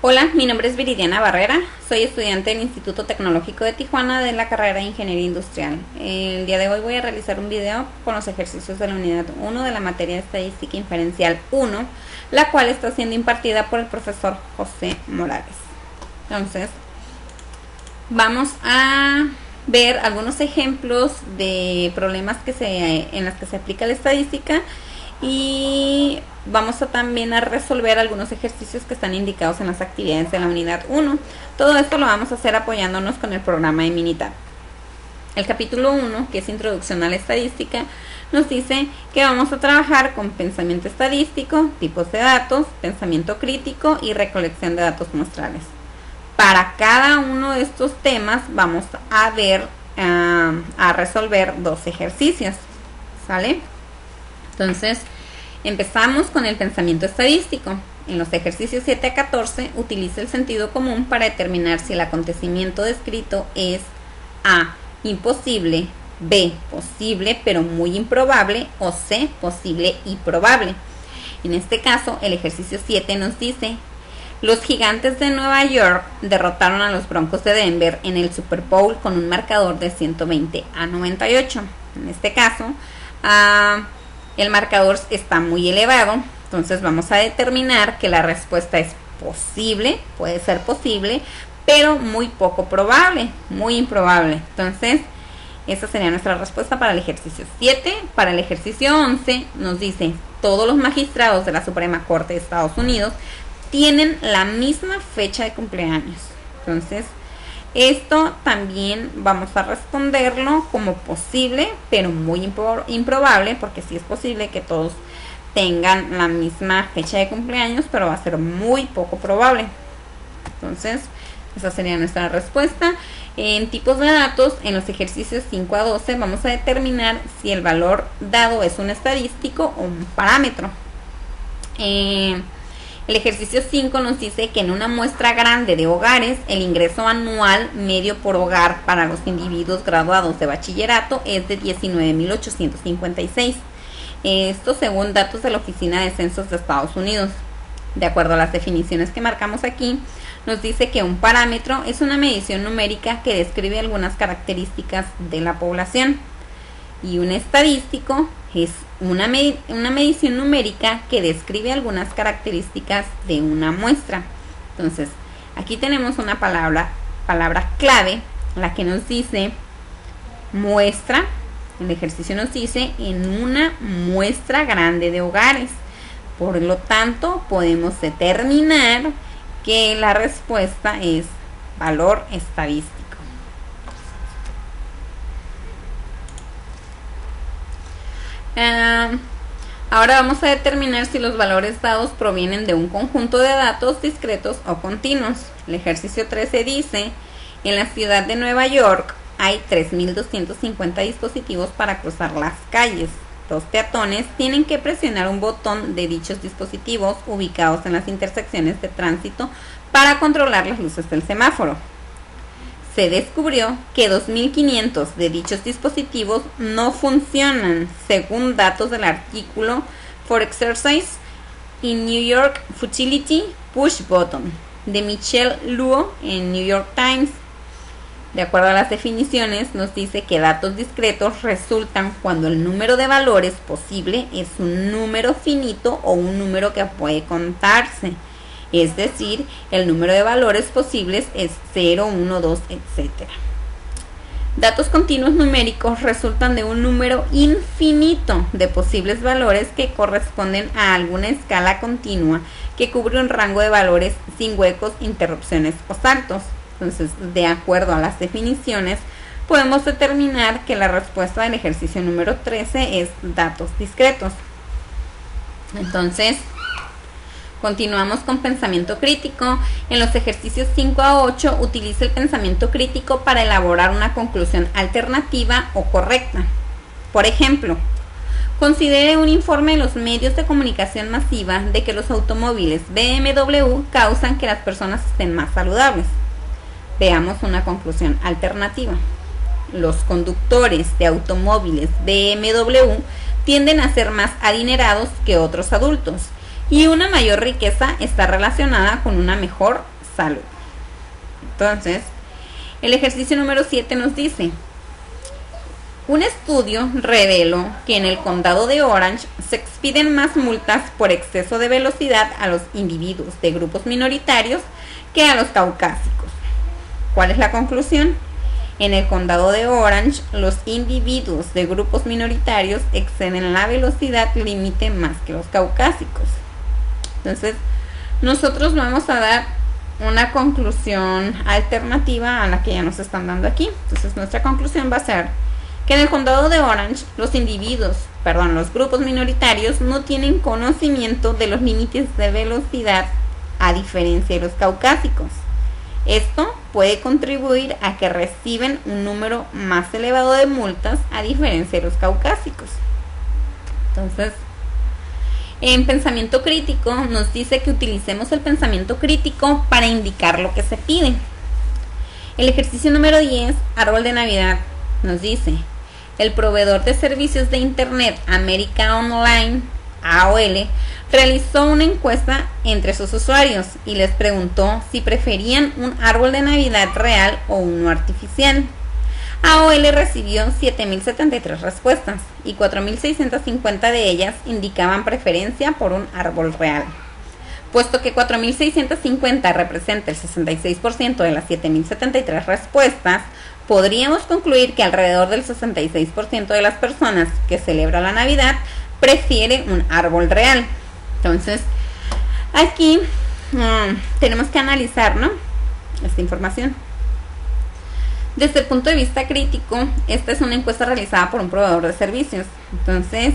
Hola, mi nombre es Viridiana Barrera, soy estudiante del Instituto Tecnológico de Tijuana de la carrera de Ingeniería Industrial. El día de hoy voy a realizar un video con los ejercicios de la unidad 1 de la materia de Estadística Inferencial 1, la cual está siendo impartida por el profesor José Morales. Entonces, vamos a ver algunos ejemplos de problemas en los que se aplica la estadística y vamos a también a resolver algunos ejercicios que están indicados en las actividades de la unidad 1. Todo esto lo vamos a hacer apoyándonos con el programa de Minitab. El capítulo 1, que es Introducción a la Estadística, nos dice que vamos a trabajar con pensamiento estadístico, tipos de datos, pensamiento crítico y recolección de datos muestrales. Para cada uno de estos temas vamos a resolver dos ejercicios, ¿sale? Entonces, empezamos con el pensamiento estadístico. En los ejercicios 7 a 14, utiliza el sentido común para determinar si el acontecimiento descrito es A, imposible, B, posible pero muy improbable, o C, posible y probable. En este caso, el ejercicio 7 nos dice: los Gigantes de Nueva York derrotaron a los Broncos de Denver en el Super Bowl con un marcador de 120 a 98. En este caso, el marcador está muy elevado, entonces vamos a determinar que la respuesta es posible, puede ser posible, pero muy poco probable, muy improbable. Entonces, esa sería nuestra respuesta para el ejercicio 7. Para el ejercicio 11 nos dice: todos los magistrados de la Suprema Corte de Estados Unidos tienen la misma fecha de cumpleaños. Entonces, esto también vamos a responderlo como posible, pero muy improbable, porque sí es posible que todos tengan la misma fecha de cumpleaños, pero va a ser muy poco probable. Entonces, esa sería nuestra respuesta. En tipos de datos, en los ejercicios 5 a 12, vamos a determinar si el valor dado es un estadístico o un parámetro. El ejercicio 5 nos dice que en una muestra grande de hogares, el ingreso anual medio por hogar para los individuos graduados de bachillerato es de 19.856. Esto según datos de la Oficina de Censos de Estados Unidos. De acuerdo a las definiciones que marcamos aquí, nos dice que un parámetro es una medición numérica que describe algunas características de la población. Y un estadístico es una medición numérica que describe algunas características de una muestra. Entonces, aquí tenemos una palabra clave, la que nos dice muestra. El ejercicio nos dice en una muestra grande de hogares. Por lo tanto, podemos determinar que la respuesta es valor estadístico. Ahora vamos a determinar si los valores dados provienen de un conjunto de datos discretos o continuos. El ejercicio 13 dice: en la ciudad de Nueva York hay 3.250 dispositivos para cruzar las calles. Los peatones tienen que presionar un botón de dichos dispositivos ubicados en las intersecciones de tránsito para controlar las luces del semáforo. Se descubrió que 2.500 de dichos dispositivos no funcionan, según datos del artículo For Exercise in New York Futility Push Button de Michelle Luo en New York Times. De acuerdo a las definiciones, nos dice que datos discretos resultan cuando el número de valores posible es un número finito o un número que puede contarse. Es decir, el número de valores posibles es 0, 1, 2, etc. Datos continuos numéricos resultan de un número infinito de posibles valores que corresponden a alguna escala continua que cubre un rango de valores sin huecos, interrupciones o saltos. Entonces, de acuerdo a las definiciones, podemos determinar que la respuesta del ejercicio número 13 es datos discretos. Entonces, continuamos con pensamiento crítico. En los ejercicios 5 a 8 utiliza el pensamiento crítico para elaborar una conclusión alternativa o correcta. Por ejemplo, considere un informe de los medios de comunicación masiva de que los automóviles BMW causan que las personas estén más saludables. Veamos una conclusión alternativa. Los conductores de automóviles BMW tienden a ser más adinerados que otros adultos. y una mayor riqueza está relacionada con una mejor salud. Entonces, el ejercicio número 7 nos dice: un estudio reveló que en el condado de Orange se expiden más multas por exceso de velocidad a los individuos de grupos minoritarios que a los caucásicos. ¿Cuál es la conclusión? En el condado de Orange, los individuos de grupos minoritarios exceden la velocidad límite más que los caucásicos. Entonces, nosotros vamos a dar una conclusión alternativa a la que ya nos están dando aquí. Entonces, nuestra conclusión va a ser que en el condado de Orange, los grupos minoritarios no tienen conocimiento de los límites de velocidad, a diferencia de los caucásicos. Esto puede contribuir a que reciben un número más elevado de multas, a diferencia de los caucásicos. Entonces, en pensamiento crítico nos dice que utilicemos el pensamiento crítico para indicar lo que se pide. El ejercicio número 10, árbol de Navidad, nos dice: el proveedor de servicios de Internet América Online, AOL, realizó una encuesta entre sus usuarios y les preguntó si preferían un árbol de Navidad real o uno artificial. AOL recibió 7.073 respuestas y 4.650 de ellas indicaban preferencia por un árbol real. Puesto que 4.650 representa el 66% de las 7.073 respuestas, podríamos concluir que alrededor del 66% de las personas que celebran la Navidad prefiere un árbol real. Entonces, aquí tenemos que analizar, ¿no?, esta información. Desde el punto de vista crítico, esta es una encuesta realizada por un proveedor de servicios. Entonces,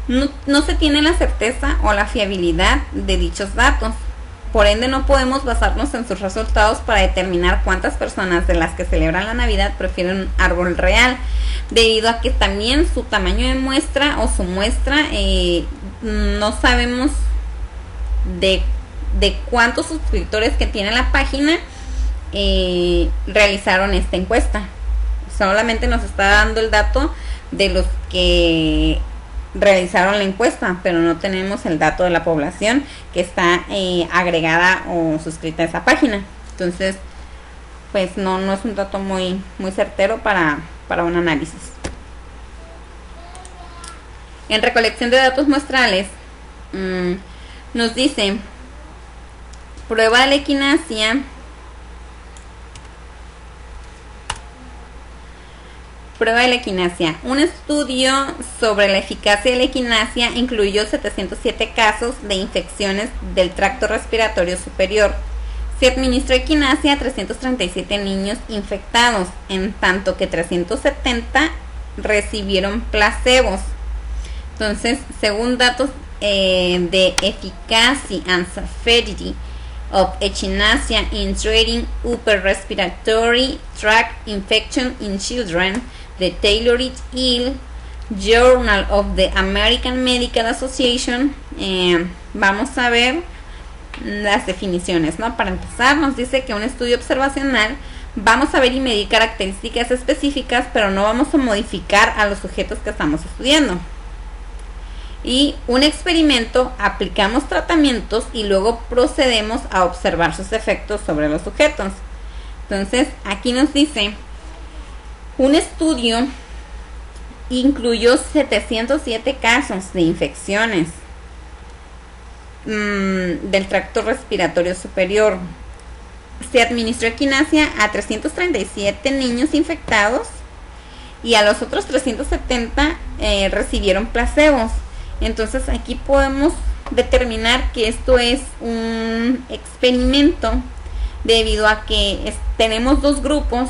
no se tiene la certeza o la fiabilidad de dichos datos. Por ende, no podemos basarnos en sus resultados para determinar cuántas personas de las que celebran la Navidad prefieren un árbol real, debido a que también su tamaño de muestra o su muestra, no sabemos de cuántos suscriptores que tiene la página realizaron esta encuesta. Solamente nos está dando el dato de los que realizaron la encuesta, pero no tenemos el dato de la población que está agregada o suscrita a esa página. Entonces, pues no es un dato muy certero para un análisis. En recolección de datos muestrales, nos dice: prueba de la equinacia. Prueba de la equinacia. Un estudio sobre la eficacia de la equinacia incluyó 707 casos de infecciones del tracto respiratorio superior. Se administró equinacia a 337 niños infectados, en tanto que 370 recibieron placebos. Entonces, según datos de Efficacy and Safety of Echinacea in Treating Upper Respiratory Tract Infection in Children, The Tailored Ill Journal of the American Medical Association, vamos a ver las definiciones, ¿no? Para empezar, nos dice que un estudio observacional, vamos a ver y medir características específicas, pero no vamos a modificar a los sujetos que estamos estudiando. Y un experimento, aplicamos tratamientos y luego procedemos a observar sus efectos sobre los sujetos. Entonces, aquí nos dice: un estudio incluyó 707 casos de infecciones del tracto respiratorio superior. Se administró equinacia a 337 niños infectados y a los otros 370 recibieron placebos. Entonces, aquí podemos determinar que esto es un experimento, debido a que tenemos dos grupos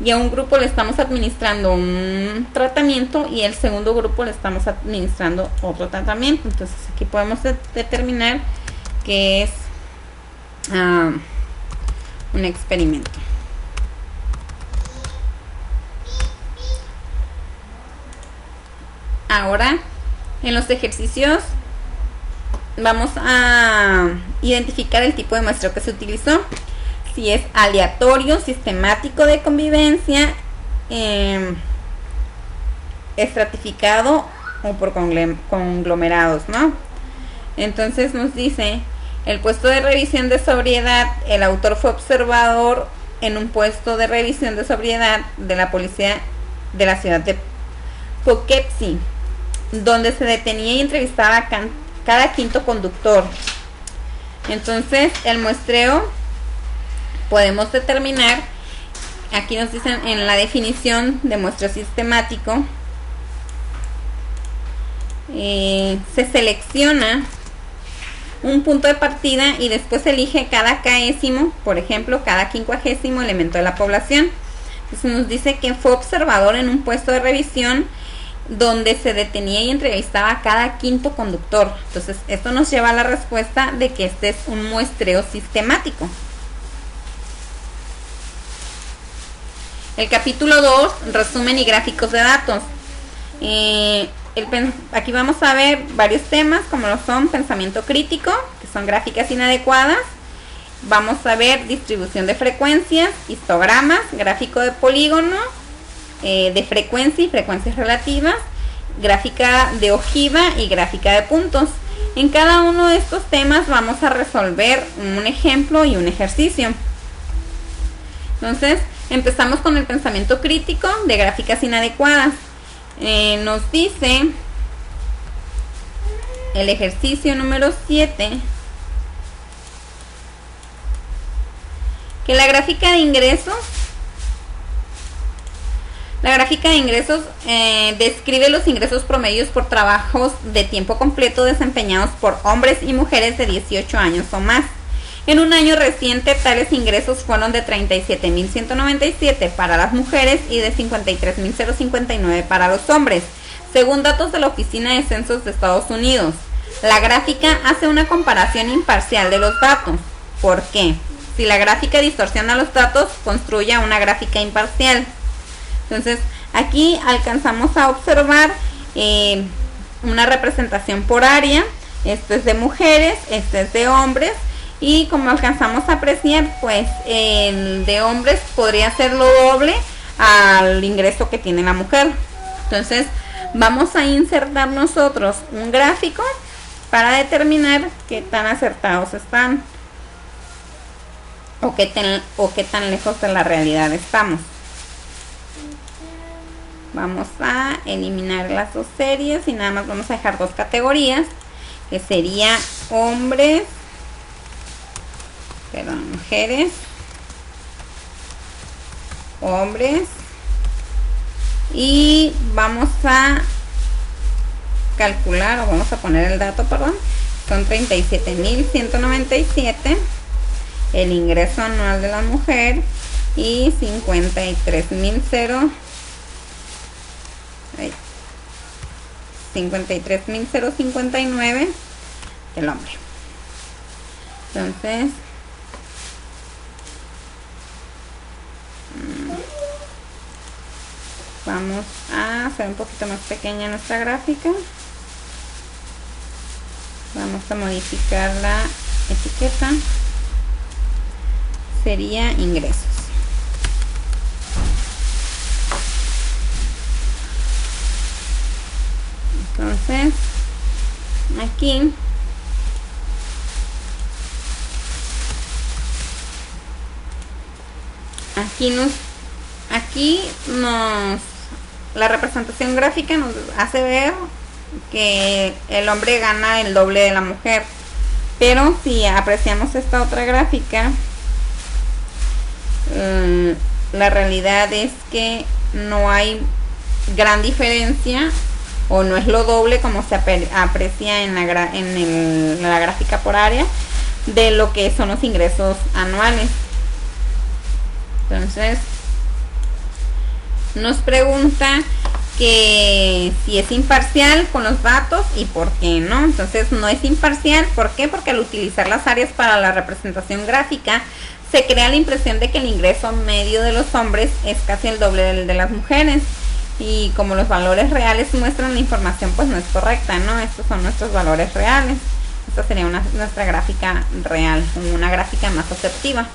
y a un grupo le estamos administrando un tratamiento y al segundo grupo le estamos administrando otro tratamiento. Entonces, aquí podemos determinar que es un experimento. Ahora, en los ejercicios vamos a identificar el tipo de muestreo que se utilizó. Si es aleatorio, sistemático de convivencia, estratificado o por conglomerados, ¿no? Entonces nos dice, el puesto de revisión de sobriedad, el autor fue observador en un puesto de revisión de sobriedad de la policía de la ciudad de Poughkeepsie, donde se detenía y entrevistaba a cada quinto conductor. Entonces el muestreo podemos determinar, aquí nos dicen en la definición de muestreo sistemático, se selecciona un punto de partida y después se elige cada késimo, por ejemplo, cada 50º elemento de la población. Entonces nos dice que fue observador en un puesto de revisión donde se detenía y entrevistaba a cada quinto conductor. Entonces esto nos lleva a la respuesta de que este es un muestreo sistemático. El capítulo 2, resumen y gráficos de datos. Aquí vamos a ver varios temas como lo son pensamiento crítico, que son gráficas inadecuadas. Vamos a ver distribución de frecuencias, histogramas, gráfico de polígono, de frecuencia y frecuencias relativas, gráfica de ojiva y gráfica de puntos. En cada uno de estos temas vamos a resolver un ejemplo y un ejercicio. Entonces, empezamos con el pensamiento crítico de gráficas inadecuadas. Nos dice el ejercicio número 7 que la gráfica de ingresos describe los ingresos promedios por trabajos de tiempo completo desempeñados por hombres y mujeres de 18 años o más. En un año reciente, tales ingresos fueron de 37.197 para las mujeres y de 53.059 para los hombres, según datos de la Oficina de Censos de Estados Unidos. La gráfica hace una comparación imparcial de los datos. ¿Por qué? Si la gráfica distorsiona los datos, construye una gráfica imparcial. Entonces, aquí alcanzamos a observar una representación por área. Esto es de mujeres, este es de hombres. Y como alcanzamos a apreciar, pues el de hombres podría ser lo doble al ingreso que tiene la mujer. Entonces vamos a insertar nosotros un gráfico para determinar qué tan acertados están o qué tan lejos de la realidad estamos. Vamos a eliminar las dos series y nada más vamos a dejar dos categorías, que sería mujeres, hombres, y vamos a calcular, o vamos a poner el dato, son 37.197 el ingreso anual de la mujer y 53.059 el hombre. Entonces vamos a hacer un poquito más pequeña nuestra gráfica. Vamos a modificar la etiqueta. Sería ingresos. Entonces, aquí la representación gráfica nos hace ver que el hombre gana el doble de la mujer, pero si apreciamos esta otra gráfica, la realidad es que no hay gran diferencia, o no es lo doble como se aprecia en la gráfica por área de lo que son los ingresos anuales. Entonces nos pregunta que si es imparcial con los datos y por qué no. Entonces no es imparcial. ¿Por qué? Porque al utilizar las áreas para la representación gráfica se crea la impresión de que el ingreso medio de los hombres es casi el doble del de las mujeres, y como los valores reales muestran la información, pues no es correcta, ¿no? Estos son nuestros valores reales. Esta sería nuestra gráfica real, una gráfica más asertiva.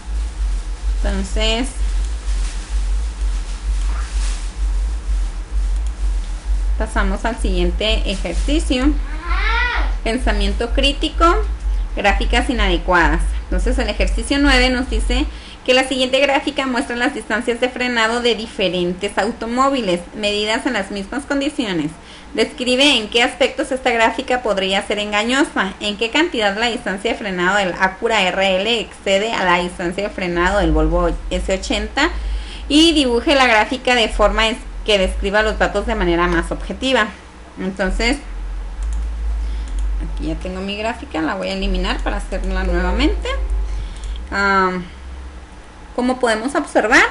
Entonces pasamos al siguiente ejercicio. Pensamiento crítico, gráficas inadecuadas. Entonces el ejercicio 9 nos dice que la siguiente gráfica muestra las distancias de frenado de diferentes automóviles, medidas en las mismas condiciones. Describe en qué aspectos esta gráfica podría ser engañosa, en qué cantidad la distancia de frenado del Acura RL excede a la distancia de frenado del Volvo S80, y dibuje la gráfica de forma que describa los datos de manera más objetiva. Entonces, aquí ya tengo mi gráfica, la voy a eliminar para hacerla nuevamente. Como podemos observar,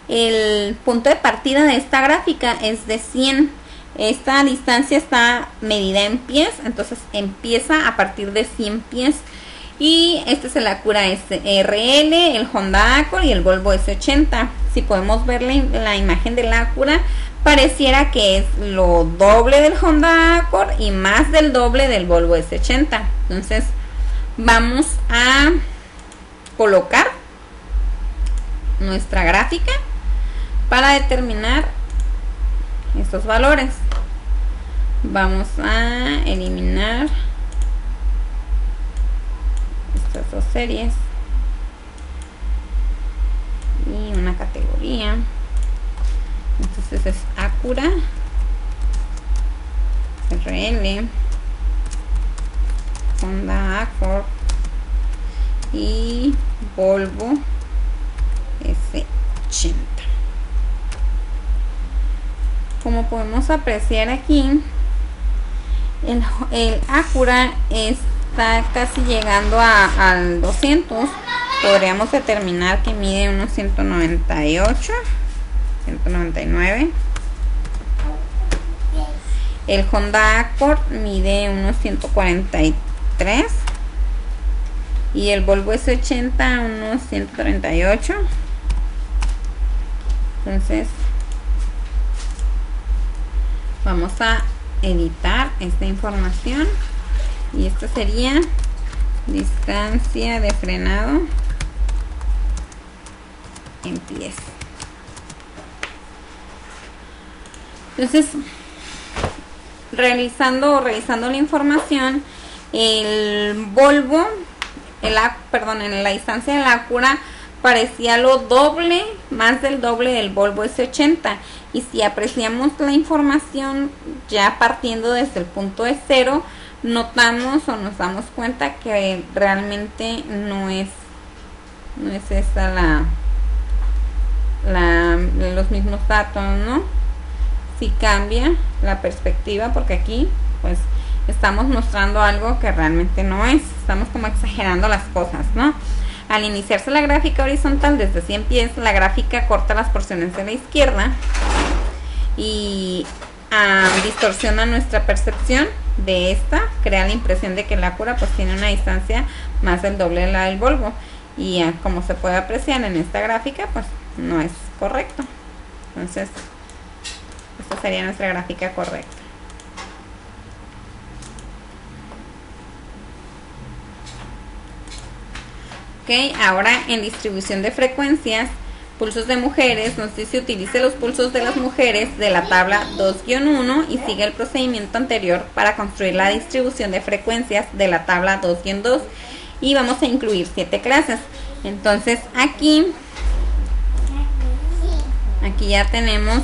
el punto de partida de esta gráfica es de 100. Esta distancia está medida en pies, entonces empieza a partir de 100 pies. Y este es el Acura SRL, el Honda Accord y el Volvo S80. Si podemos ver la imagen del Acura, pareciera que es lo doble del Honda Accord y más del doble del Volvo S80. Entonces vamos a colocar nuestra gráfica para determinar estos valores. Vamos a eliminar estas dos series y una categoría. Entonces es Acura RL, Honda Accord y Volvo S80. Como podemos apreciar aquí, el Acura está casi llegando al 200. Podríamos determinar que mide unos 198, 199. El Honda Accord mide unos 143 y el Volvo S80 unos 138. Entonces vamos a editar esta información y esta sería distancia de frenado en pies. Entonces, revisando la información, el Volvo, en la distancia del Acura parecía lo doble, más del doble del Volvo S80. Y si apreciamos la información ya partiendo desde el punto de cero, notamos o nos damos cuenta que realmente no es esa los mismos datos, ¿no? Si cambia la perspectiva, porque aquí pues estamos mostrando algo que realmente no es, estamos como exagerando las cosas, ¿no? Al iniciarse la gráfica horizontal desde 100 pies, la gráfica corta las porciones de la izquierda y distorsiona nuestra percepción de esta, crea la impresión de que el Acura pues tiene una distancia más del doble de la del Volvo, y como se puede apreciar en esta gráfica pues no es correcto. Entonces esta sería nuestra gráfica correcta. Ok, ahora en distribución de frecuencias, pulsos de mujeres, nos dice utilice los pulsos de las mujeres de la tabla 2-1 y sigue el procedimiento anterior para construir la distribución de frecuencias de la tabla 2-2, y vamos a incluir 7 clases. Entonces aquí ya tenemos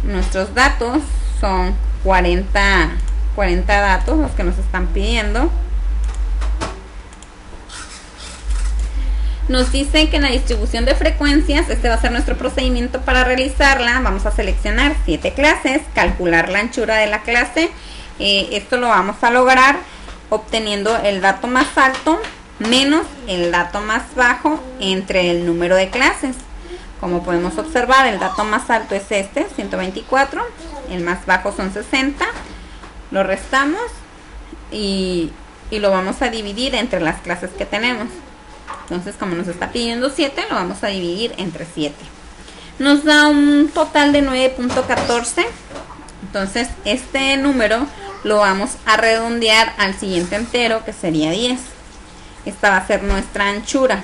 nuestros datos, son 40 datos los que nos están pidiendo. Nos dice que en la distribución de frecuencias, este va a ser nuestro procedimiento para realizarla. Vamos a seleccionar 7 clases, calcular la anchura de la clase. Esto lo vamos a lograr obteniendo el dato más alto menos el dato más bajo entre el número de clases. Como podemos observar, el dato más alto es este, 124, el más bajo son 60. Lo restamos y lo vamos a dividir entre las clases que tenemos. Entonces, como nos está pidiendo 7, lo vamos a dividir entre 7. Nos da un total de 9.14. Entonces, este número lo vamos a redondear al siguiente entero, que sería 10. Esta va a ser nuestra anchura.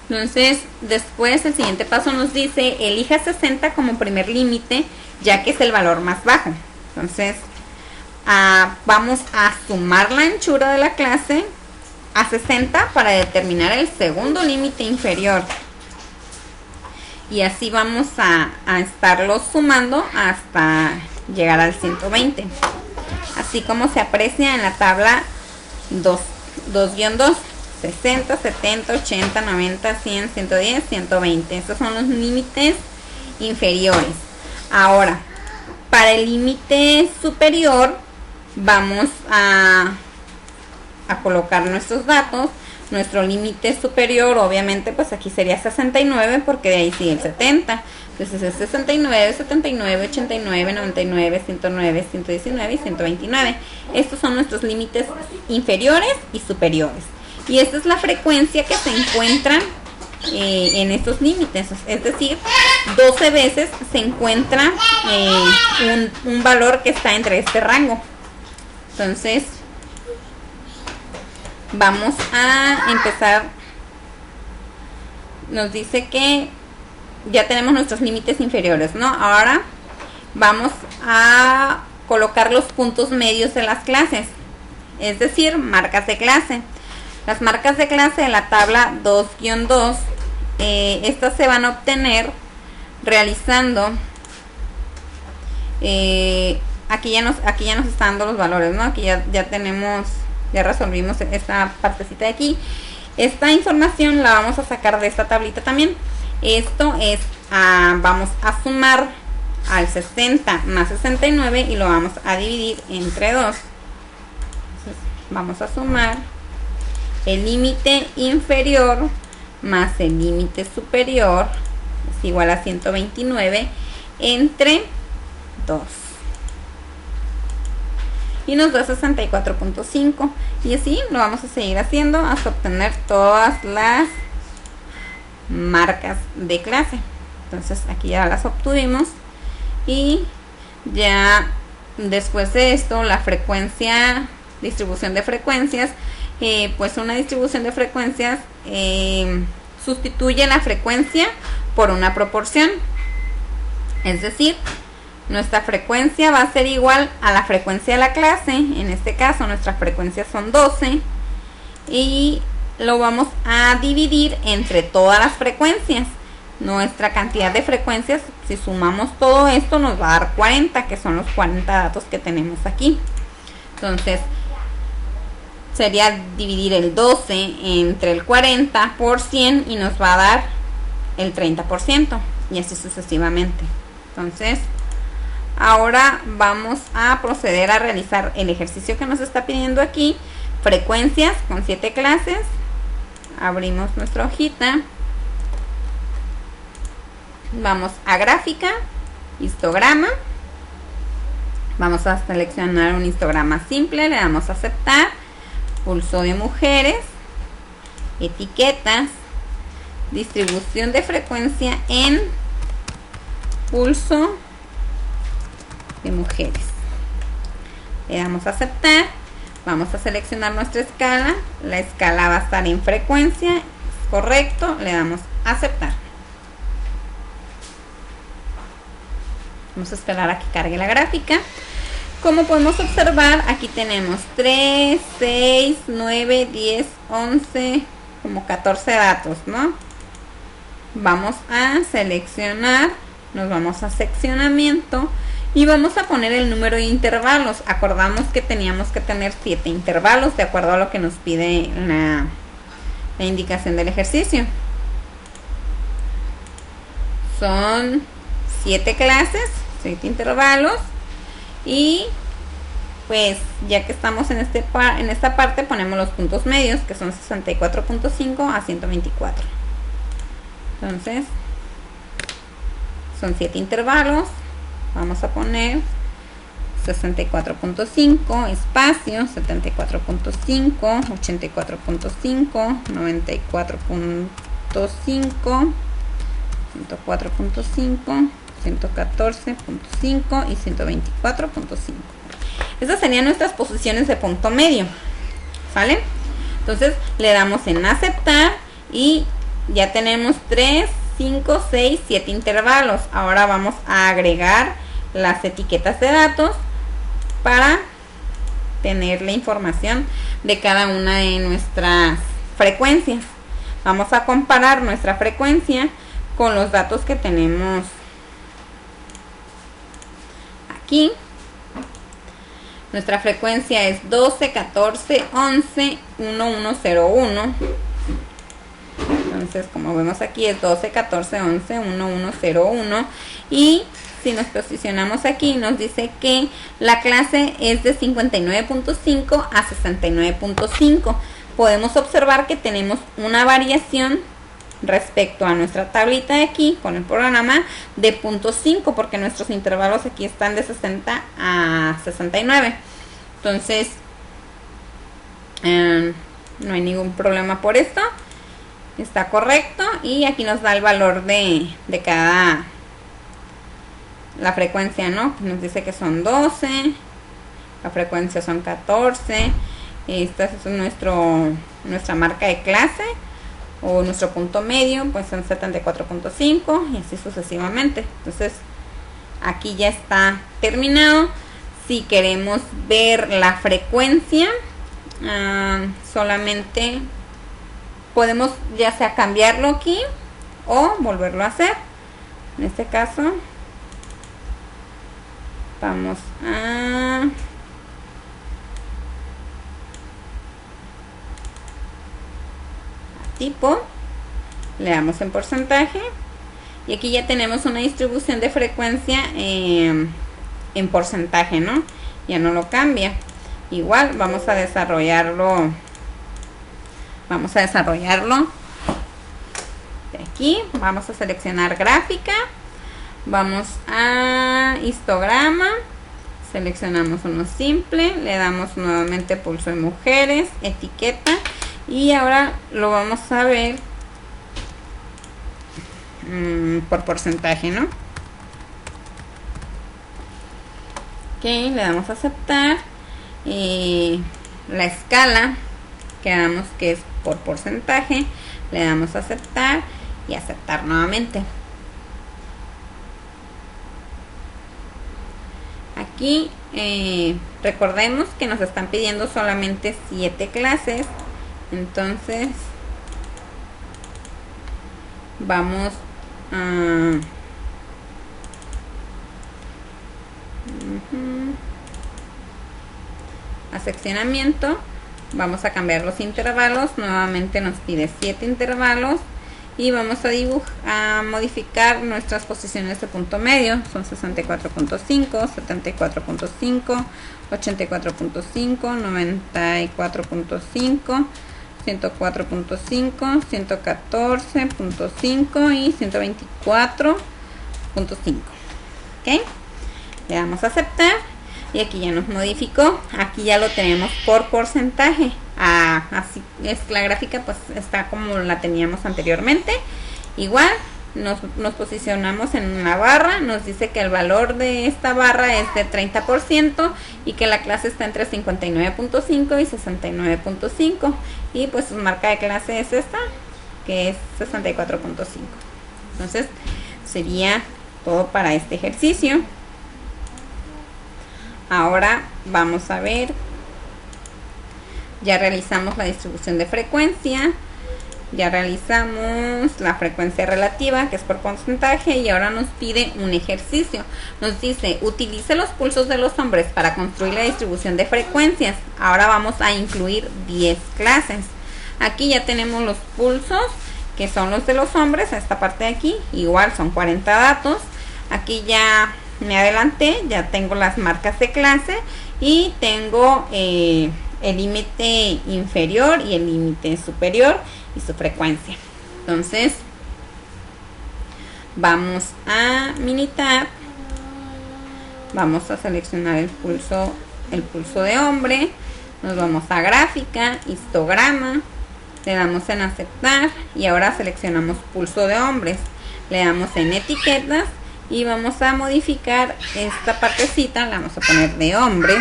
Entonces, después el siguiente paso nos dice, elija 60 como primer límite, ya que es el valor más bajo. Entonces, vamos a sumar la anchura de la clase a 60 para determinar el segundo límite inferior. Y así vamos a estarlos sumando hasta llegar al 120. Así como se aprecia en la tabla 2-2. 60, 70, 80, 90, 100, 110, 120. Estos son los límites inferiores. Ahora, para el límite superior vamos a colocar nuestros datos. Nuestro límite superior, obviamente, pues aquí sería 69 porque de ahí sigue el 70. Entonces es 69, 79, 89, 99, 109, 119 y 129. Estos son nuestros límites inferiores y superiores. Y esta es la frecuencia que se encuentra en estos límites. Es decir, 12 veces se encuentra un valor que está entre este rango. Entonces, vamos a empezar. Nos dice que ya tenemos nuestros límites inferiores, ¿no? Ahora vamos a colocar los puntos medios de las clases, es decir, marcas de clase. Las marcas de clase de la tabla 2-2, estas se van a obtener realizando, aquí ya nos están dando los valores, ¿no? Aquí ya resolvimos esta partecita de aquí. Esta información la vamos a sacar de esta tablita también. Esto es, vamos a sumar al 60 más 69 y lo vamos a dividir entre 2. Entonces, vamos a sumar el límite inferior más el límite superior, es igual a 129 entre 2. Y nos da 64.5. Y así lo vamos a seguir haciendo hasta obtener todas las marcas de clase. Entonces aquí ya las obtuvimos. Y ya después de esto, la frecuencia, distribución de frecuencias, pues una distribución de frecuencias sustituye la frecuencia por una proporción. Es decir, nuestra frecuencia va a ser igual a la frecuencia de la clase. En este caso nuestras frecuencias son 12 y lo vamos a dividir entre todas las frecuencias. Nuestra cantidad de frecuencias, si sumamos todo esto, nos va a dar 40, que son los 40 datos que tenemos aquí. Entonces sería dividir el 12 entre el 40 por 100 y nos va a dar el 30%, y así sucesivamente. Entonces ahora vamos a proceder a realizar el ejercicio que nos está pidiendo aquí. Frecuencias con 7 clases. Abrimos nuestra hojita. Vamos a gráfica, histograma. Vamos a seleccionar un histograma simple, le damos a aceptar. Pulso de mujeres, etiquetas, distribución de frecuencia en pulso de mujeres. Le damos a aceptar. Vamos a seleccionar nuestra escala. La escala va a estar en frecuencia. Es correcto. Le damos a aceptar. Vamos a esperar a que cargue la gráfica. Como podemos observar, aquí tenemos 3, 6, 9, 10, 11, como 14 datos, ¿no? Vamos a seleccionar, nos vamos a seccionamiento y vamos a poner el número de intervalos. Acordamos que teníamos que tener 7 intervalos de acuerdo a lo que nos pide la indicación del ejercicio. Son 7 clases, 7 intervalos. Y pues ya que estamos en esta parte, ponemos los puntos medios, que son 64.5 a 124. Entonces son 7 intervalos. Vamos a poner 64.5 espacio, 74.5, 84.5, 94.5, 104.5, 114.5 y 124.5. Estas serían nuestras posiciones de punto medio, ¿sale? Entonces le damos en aceptar y ya tenemos 3, 5, 6, 7 intervalos. Ahora vamos a agregar las etiquetas de datos. para tener la información de cada una de nuestras frecuencias. Vamos a comparar nuestra frecuencia con los datos que tenemos aquí. Nuestra frecuencia es 12, 14, 11, 1101. Entonces, como vemos aquí, es 12, 14, 11, 1101. Y si nos posicionamos aquí, nos dice que la clase es de 59.5 a 69.5. Podemos observar que tenemos una variación respecto a nuestra tablita de aquí con el programa de 0.5, porque nuestros intervalos aquí están de 60 a 69. Entonces no hay ningún problema por esto, está correcto. Y aquí nos da el valor de cada, la frecuencia, ¿no? Nos dice que son 12, la frecuencia son 14. Esta es nuestra marca de clase, o nuestro punto medio, pues son 74.5 y así sucesivamente. Entonces aquí ya está terminado. Si queremos ver la frecuencia, solamente podemos ya sea cambiarlo aquí o volverlo a hacer. En este caso vamos a tipo, le damos en porcentaje y aquí ya tenemos una distribución de frecuencia en porcentaje, ¿no? Ya no lo cambia. Igual vamos a desarrollarlo de aquí. Vamos a seleccionar gráfica, vamos a histograma, seleccionamos uno simple, le damos nuevamente pulso de mujeres, etiqueta. Y ahora lo vamos a ver por porcentaje, ¿no? Ok, le damos a aceptar. La escala, quedamos que es por porcentaje, le damos a aceptar y aceptar nuevamente. Aquí recordemos que nos están pidiendo solamente 7 clases. Entonces vamos a seccionamiento, vamos a cambiar los intervalos, nuevamente nos pide 7 intervalos y vamos a modificar nuestras posiciones de punto medio. Son 64.5, 74.5, 84.5, 94.5, 104.5, 114.5 y 124.5. ¿Ok? Le damos a aceptar y aquí ya nos modificó. Aquí ya lo tenemos por porcentaje. Así es, la gráfica pues está como la teníamos anteriormente. Igual nos posicionamos en una barra, nos dice que el valor de esta barra es de 30% y que la clase está entre 59.5 y 69.5 y pues su marca de clase es esta, que es 64.5. Entonces sería todo para este ejercicio. Ahora vamos a ver, ya realizamos la distribución de frecuencia, ya realizamos la frecuencia relativa, que es por porcentaje, y ahora nos pide un ejercicio. Nos dice, utilice los pulsos de los hombres para construir la distribución de frecuencias. Ahora vamos a incluir 10 clases. Aquí ya tenemos los pulsos, que son los de los hombres, esta parte de aquí, igual son 40 datos. Aquí ya me adelanté, ya tengo las marcas de clase y tengo el límite inferior y el límite superior y su frecuencia. Entonces vamos a Minitab, vamos a seleccionar el pulso de hombre, nos vamos a gráfica, histograma, le damos en aceptar y ahora seleccionamos pulso de hombres, le damos en etiquetas y vamos a modificar esta partecita, la vamos a poner de hombres,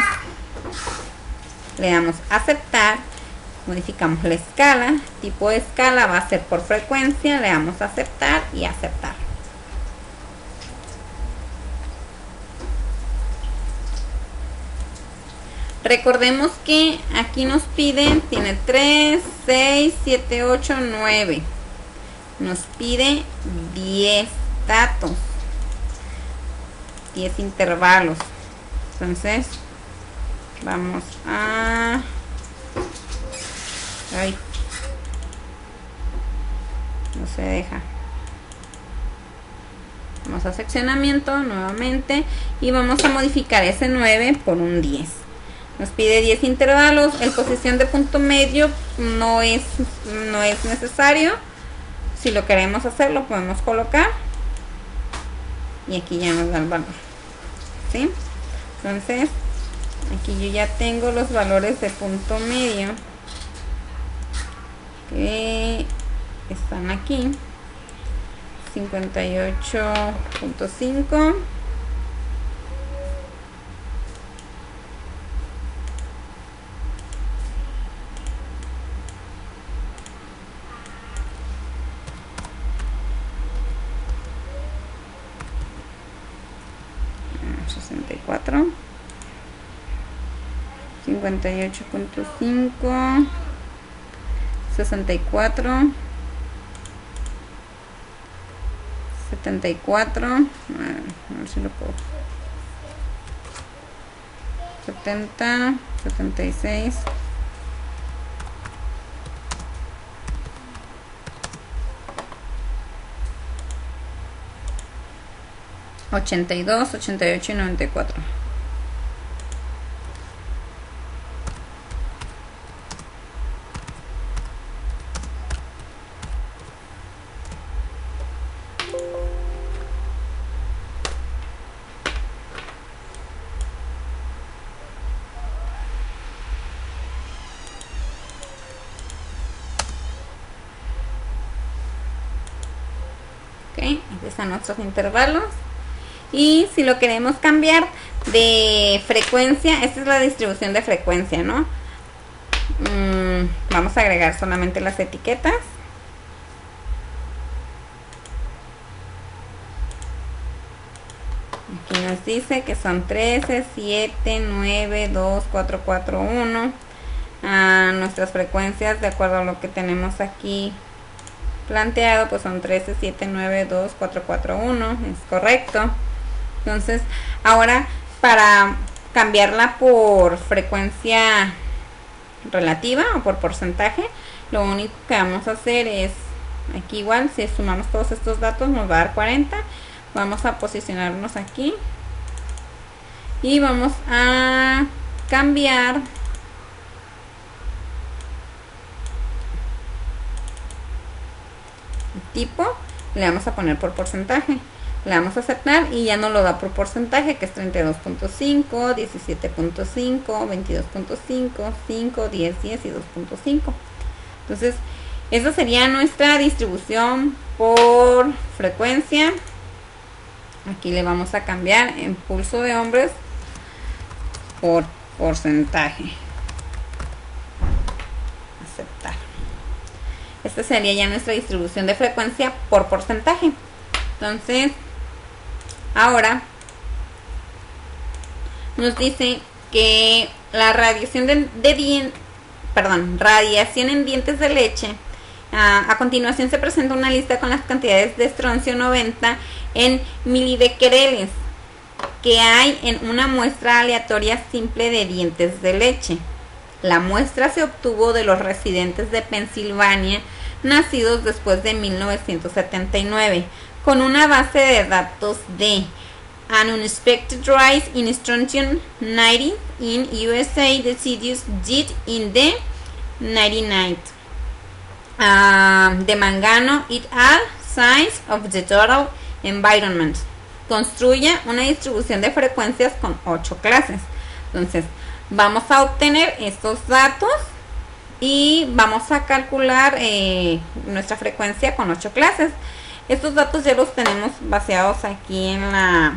le damos a aceptar, modificamos la escala, tipo de escala va a ser por frecuencia, le damos a aceptar y aceptar. Recordemos que aquí nos piden, tiene 3, 6, 7, 8, 9. Nos pide 10 datos, 10 intervalos. Entonces, vamos a... Ay, no se deja. Vamos a seccionamiento nuevamente y vamos a modificar ese 9 por un 10. Nos pide 10 intervalos. El posición de punto medio no es necesario. Si lo queremos hacer, lo podemos colocar. Y aquí ya nos da el valor. ¿Sí? Entonces, aquí yo ya tengo los valores de punto medio que están aquí. 58.5. $64. 58.5. 64. 74. A ver si lo puedo. 70. 76. 82, 88 y 94. Aquí están nuestros intervalos. Y si lo queremos cambiar de frecuencia, esta es la distribución de frecuencia, ¿no? Vamos a agregar solamente las etiquetas. Aquí nos dice que son 13, 7, 9, 2, 4, 4, 1. Nuestras frecuencias, de acuerdo a lo que tenemos aquí planteado, pues son 13, 7, 9, 2, 4, 4, 1. Es correcto. Entonces, ahora para cambiarla por frecuencia relativa o por porcentaje, lo único que vamos a hacer es, aquí igual, si sumamos todos estos datos nos va a dar 40. Vamos a posicionarnos aquí y vamos a cambiar el tipo, le vamos a poner por porcentaje. Le damos a aceptar y ya nos lo da por porcentaje, que es 32.5, 17.5, 22.5, 5, 10, 10 y 2.5. Entonces, esa sería nuestra distribución por frecuencia. Aquí le vamos a cambiar en pulso de hombres por porcentaje. Aceptar. Esta sería ya nuestra distribución de frecuencia por porcentaje. Entonces, ahora nos dice que la radiación radiación en dientes de leche. A continuación se presenta una lista con las cantidades de estroncio 90 en milibecquereles que hay en una muestra aleatoria simple de dientes de leche. La muestra se obtuvo de los residentes de Pensilvania nacidos después de 1979, con una base de datos de an unexpected rise in strontium 90 in USA deciduous did in the 99th. De Mangano et al. Science of the Total Environment. Construye una distribución de frecuencias con 8 clases. Entonces, vamos a obtener estos datos y vamos a calcular nuestra frecuencia con 8 clases. Estos datos ya los tenemos baseados aquí en la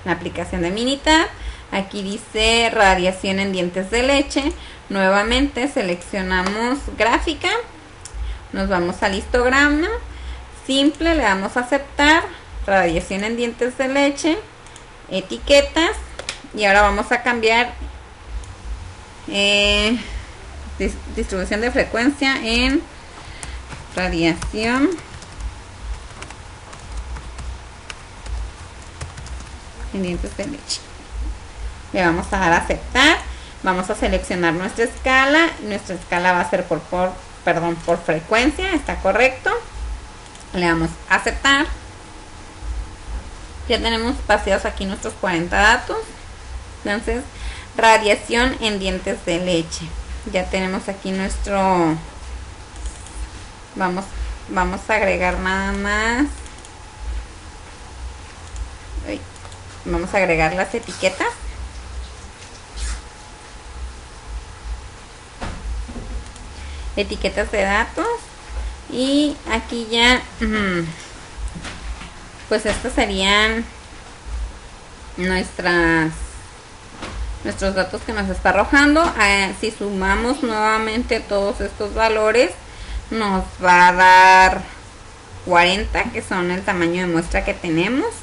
aplicación de Minitab. Aquí dice radiación en dientes de leche. Nuevamente seleccionamos gráfica, nos vamos al histograma simple, le damos a aceptar, radiación en dientes de leche, etiquetas, y ahora vamos a cambiar distribución de frecuencia en radiación en dientes de leche. Le vamos a dar a aceptar. Vamos a seleccionar nuestra escala. Nuestra escala va a ser por frecuencia. Está correcto. Le damos a aceptar. Ya tenemos vaciados aquí nuestros 40 datos. Entonces, radiación en dientes de leche. Ya tenemos aquí nuestro... Vamos a agregar nada más. Vamos a agregar las etiquetas. Etiquetas de datos. Y aquí ya... pues estos serían nuestros datos que nos está arrojando. Si sumamos nuevamente todos estos valores, nos va a dar 40, que son el tamaño de muestra que tenemos.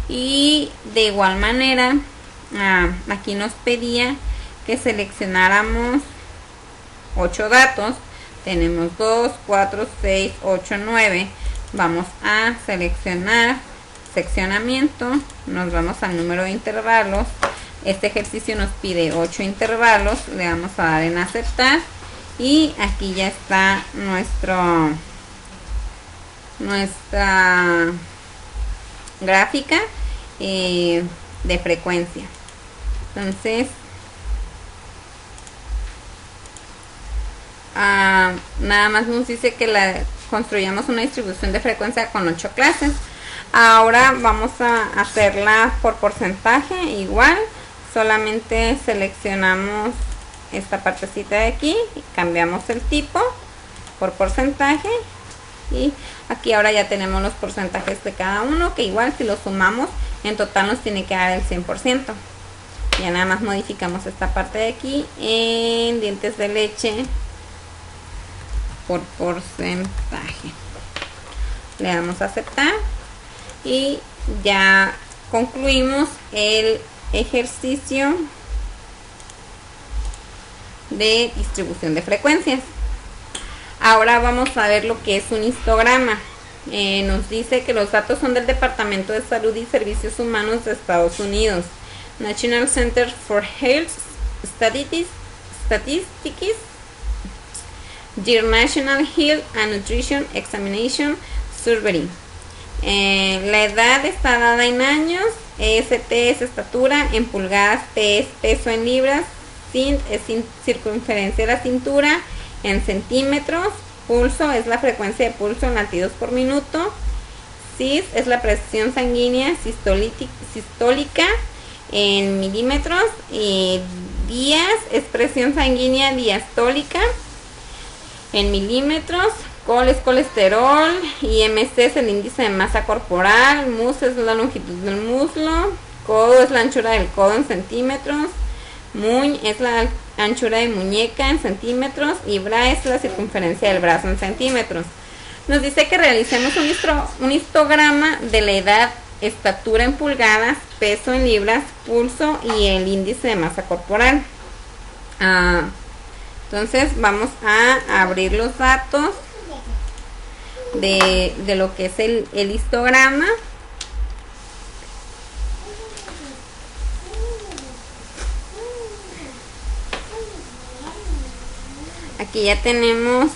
Y de igual manera, aquí nos pedía que seleccionáramos 8 datos. Tenemos 2, 4, 6, 8, 9. Vamos a seleccionar seccionamiento, nos vamos al número de intervalos. Este ejercicio nos pide 8 intervalos, le vamos a dar en aceptar y aquí ya está nuestra gráfica de frecuencia. Entonces nada más nos dice que construyamos una distribución de frecuencia con 8 clases. Ahora vamos a hacerla por porcentaje. Igual, solamente seleccionamos esta partecita de aquí y cambiamos el tipo por porcentaje. Y aquí ahora ya tenemos los porcentajes de cada uno, que igual si los sumamos en total nos tiene que dar el 100%. Ya nada más modificamos esta parte de aquí en dientes de leche por porcentaje. Le damos a aceptar y ya concluimos el ejercicio de distribución de frecuencias. Ahora vamos a ver lo que es un histograma. Nos dice que los datos son del Departamento de Salud y Servicios Humanos de Estados Unidos, National Center for Health Statistics, Their National Health and Nutrition Examination Survey. La edad está dada en años, EST es estatura, en pulgadas, P es peso en libras, SINT es circunferencia de la cintura, en centímetros, pulso es la frecuencia de pulso en latidos por minuto, SIS es la presión sanguínea sistólica en milímetros, días es presión sanguínea diastólica en milímetros, col es colesterol, IMC es el índice de masa corporal, mus es la longitud del muslo, codo es la anchura del codo en centímetros, muñ es la anchura de muñeca en centímetros y bra es la circunferencia del brazo en centímetros. Nos dice que realicemos un histograma de la edad, estatura en pulgadas, peso en libras, pulso y el índice de masa corporal. Entonces vamos a abrir los datos de lo que es el histograma. Aquí ya tenemos,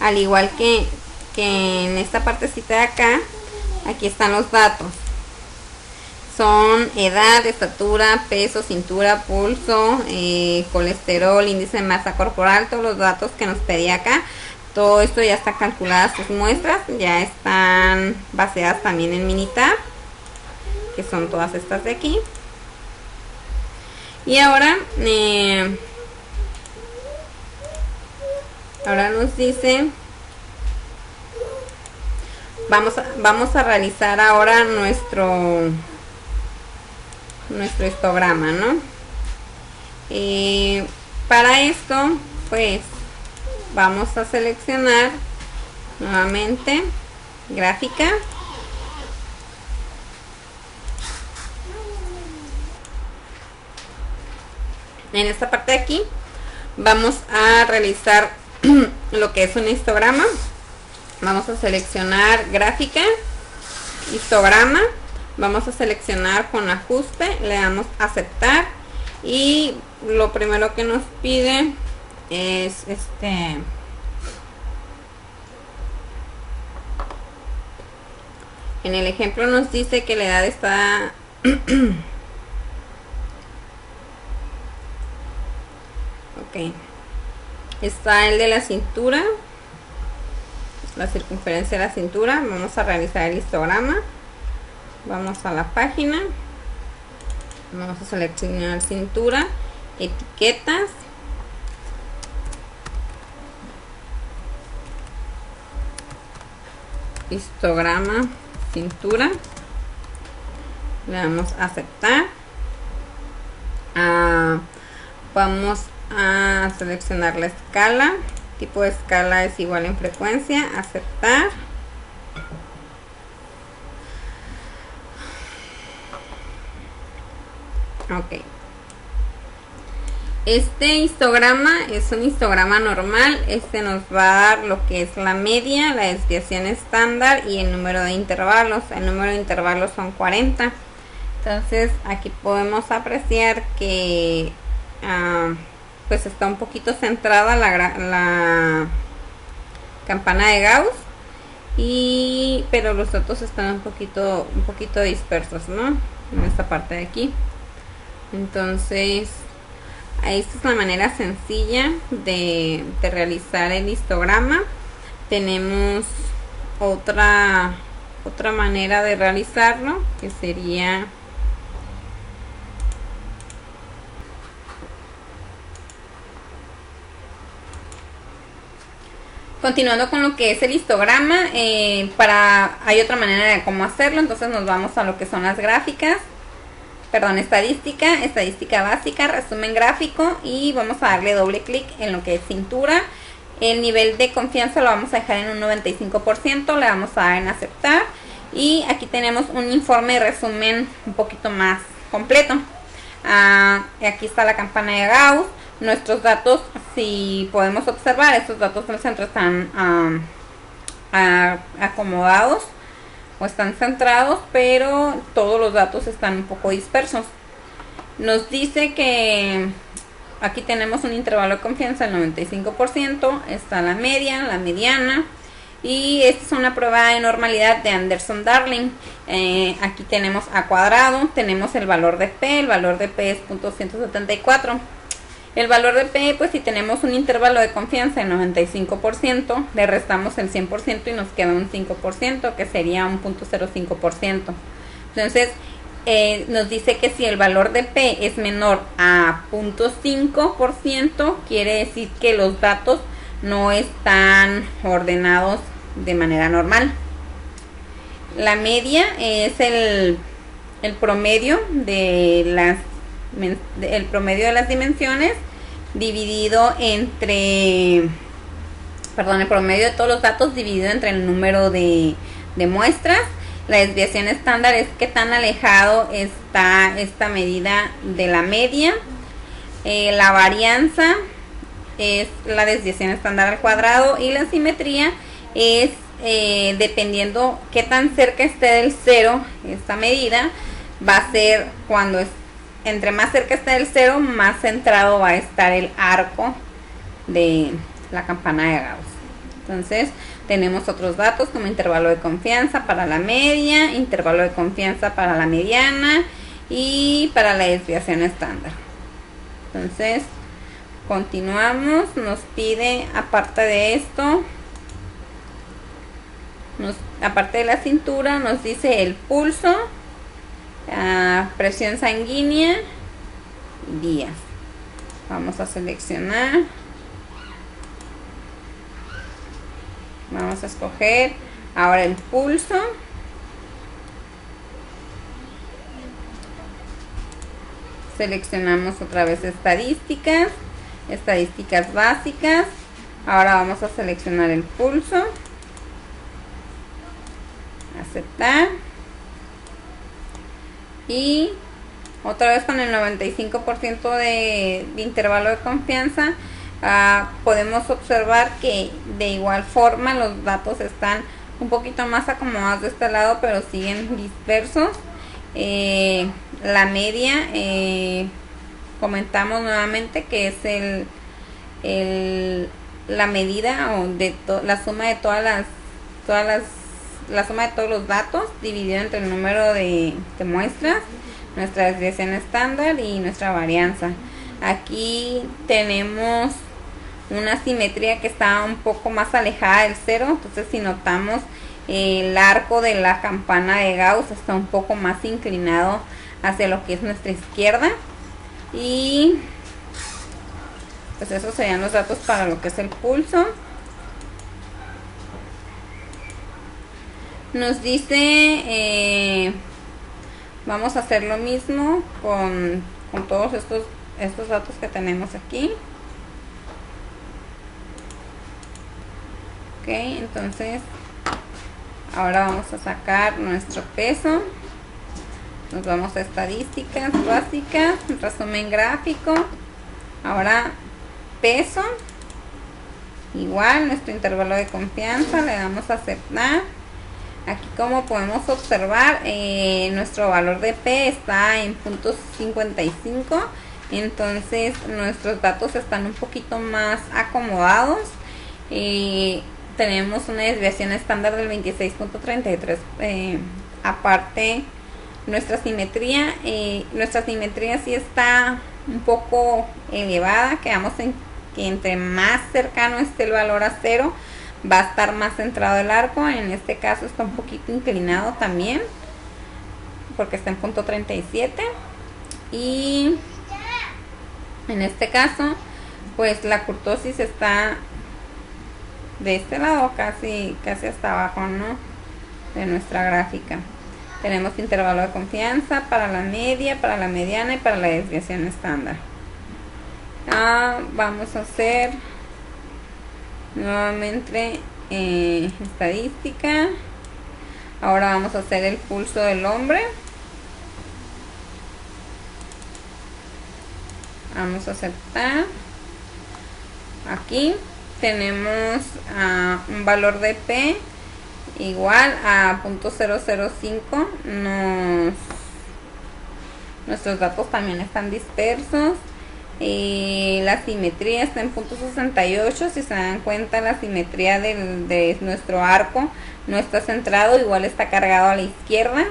al igual que en esta partecita de acá, aquí están los datos. Son edad, estatura, peso, cintura, pulso, colesterol, índice de masa corporal, todos los datos que nos pedía acá. Todo esto ya está calculadas sus muestras, ya están baseadas también en Minitab, que son todas estas de aquí. Y ahora nos dice, vamos a realizar ahora nuestro histograma, ¿no? Para esto, pues vamos a seleccionar nuevamente gráfica, En esta parte de aquí vamos a realizar lo que es un histograma. Vamos a seleccionar gráfica, histograma, vamos a seleccionar con ajuste, le damos aceptar y lo primero que nos pide es en el ejemplo nos dice que la edad está ok, está el de la cintura, la circunferencia de la cintura. Vamos a realizar el histograma, vamos a la página, vamos a seleccionar cintura, etiquetas, histograma, cintura, le damos a aceptar. Vamos a seleccionar la escala, tipo de escala es igual en frecuencia, aceptar. Ok, este histograma es un histograma normal. Este nos va a dar lo que es la media, la desviación estándar y el número de intervalos. El número de intervalos son 40. Entonces aquí podemos apreciar que pues está un poquito centrada la campana de Gauss, pero los datos están un poquito dispersos, ¿no? En esta parte de aquí. Entonces esta es la manera sencilla de realizar el histograma. Tenemos otra manera de realizarlo, que sería continuando con lo que es el histograma. Hay otra manera de cómo hacerlo. Entonces nos vamos a lo que son las gráficas, estadística básica, resumen gráfico, y vamos a darle doble clic en lo que es cintura. El nivel de confianza lo vamos a dejar en un 95%, le vamos a dar en aceptar y aquí tenemos un informe de resumen un poquito más completo. Aquí está la campana de Gauss, nuestros datos, si podemos observar, estos datos del centro están acomodados o están centrados, pero todos los datos están un poco dispersos. Nos dice que aquí tenemos un intervalo de confianza del 95%, está la media, la mediana, y esta es una prueba de normalidad de Anderson-Darling. Aquí tenemos a cuadrado, tenemos el valor de P, el valor de P es .174. El valor de P, pues si tenemos un intervalo de confianza de 95%, le restamos el 100% y nos queda un 5%, que sería un .05%. Entonces, nos dice que si el valor de P es menor a 0.5%, quiere decir que los datos no están ordenados de manera normal. La media es el promedio de las dimensiones dividido entre, el promedio de todos los datos dividido entre el número de muestras. La desviación estándar es qué tan alejado está esta medida de la media. La varianza es la desviación estándar al cuadrado, y la simetría es dependiendo qué tan cerca esté del cero esta medida, va a ser cuando entre más cerca esté del cero, más centrado va a estar el arco de la campana de Gauss. Entonces tenemos otros datos como intervalo de confianza para la media, intervalo de confianza para la mediana y para la desviación estándar. Entonces continuamos, nos pide aparte de esto, aparte de la cintura, nos dice el pulso, presión sanguínea y días. Vamos a seleccionar, vamos a escoger ahora el pulso. Seleccionamos otra vez estadísticas básicas. Ahora vamos a seleccionar el pulso, aceptar y Otra vez con el 95% de intervalo de confianza, podemos observar que de igual forma los datos están un poquito más acomodados de este lado, pero siguen dispersos. La media, comentamos nuevamente que es la medida o de la suma de la suma de todos los datos dividido entre el número de muestras, nuestra desviación estándar y nuestra varianza. Aquí tenemos una simetría que está un poco más alejada del cero, entonces si notamos el arco de la campana de Gauss está un poco más inclinado hacia lo que es nuestra izquierda. Y pues esos serían los datos para lo que es el pulso. Nos dice, vamos a hacer lo mismo con todos estos datos que tenemos aquí. Ok, entonces ahora vamos a sacar nuestro peso. Nos vamos a estadísticas básicas, resumen gráfico. Ahora peso, igual nuestro intervalo de confianza, le damos a aceptar. Aquí, como podemos observar, nuestro valor de P está en 0.55, entonces nuestros datos están un poquito más acomodados. Tenemos una desviación estándar del 26.33. Aparte, nuestra simetría sí está un poco elevada. Quedamos en que entre más cercano esté el valor a cero, va a estar más centrado el arco. En este caso está un poquito inclinado también, porque está en 0.37. Y en este caso, pues la kurtosis está de este lado, casi hasta abajo, ¿no?, de nuestra gráfica. Tenemos intervalo de confianza para la media, para la mediana y para la desviación estándar. Vamos a hacer nuevamente estadística. Ahora vamos a hacer el pulso del hombre. Vamos a aceptar. Aquí tenemos un valor de P igual a 0.005. Nuestros datos también están dispersos. La simetría está en 0.68. Si se dan cuenta, la simetría de nuestro arco no está centrado, igual está cargado a la izquierda.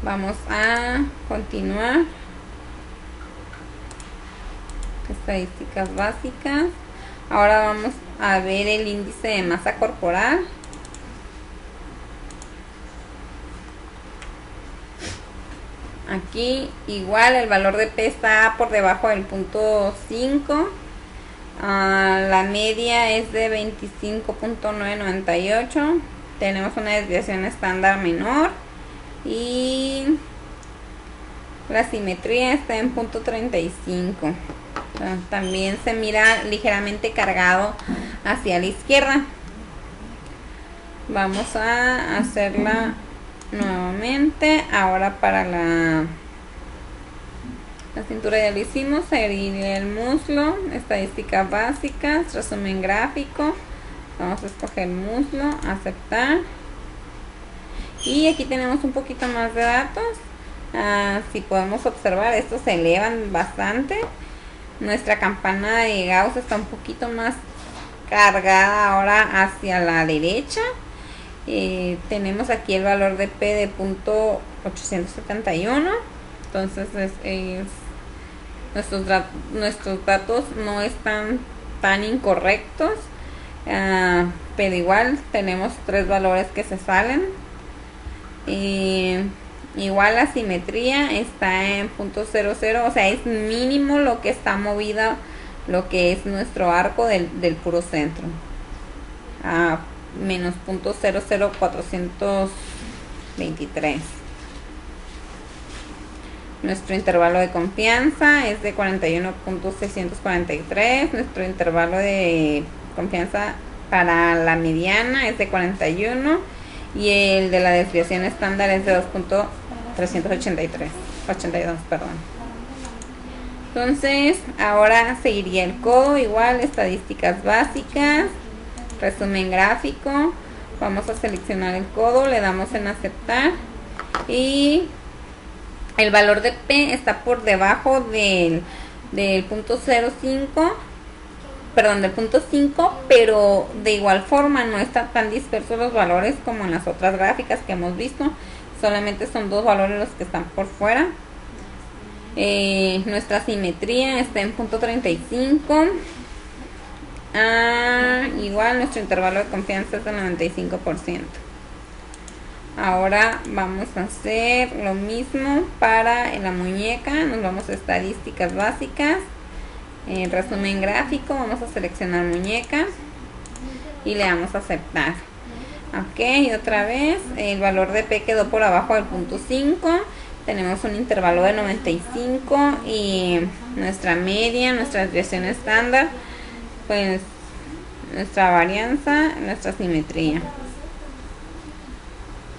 Vamos a continuar. Estadísticas básicas. Ahora vamos a ver el índice de masa corporal. Aquí igual el valor de P está por debajo del 0.5. La media es de 25.998. Tenemos una desviación estándar menor y la simetría está en 0.35. También se mira ligeramente cargado hacia la izquierda. Vamos a hacerla nuevamente. Ahora para la cintura ya lo hicimos. Sería el muslo, estadísticas básicas, resumen gráfico. Vamos a escoger muslo, aceptar. Y aquí tenemos un poquito más de datos. Si podemos observar, estos se elevan bastante. Nuestra campana de Gauss está un poquito más cargada ahora hacia la derecha. Tenemos aquí el valor de P de 0.871. Entonces nuestros datos no están tan incorrectos, pero igual tenemos tres valores que se salen. Igual la simetría está en 0.00, o sea, es mínimo lo que está movido, lo que es nuestro arco del puro centro, a menos 0.00423. Nuestro intervalo de confianza es de 41.643. Nuestro intervalo de confianza para la mediana es de 41. Y el de la desviación estándar es de 2.35. 82, perdón. Entonces, ahora seguiría el codo, igual, estadísticas básicas, resumen gráfico. Vamos a seleccionar el codo, le damos en aceptar y el valor de P está por debajo del punto 0.5, perdón, del punto 5, pero de igual forma no están tan dispersos los valores como en las otras gráficas que hemos visto. Solamente son dos valores los que están por fuera. Nuestra simetría está en punto 35. Igual nuestro intervalo de confianza es del 95%. Ahora vamos a hacer lo mismo para la muñeca. Nos vamos a estadísticas básicas, resumen gráfico, vamos a seleccionar muñeca y le damos a aceptar. Ok, y otra vez el valor de P quedó por abajo del punto 5. Tenemos un intervalo de 95 y nuestra media, nuestra desviación estándar, pues nuestra varianza, nuestra simetría.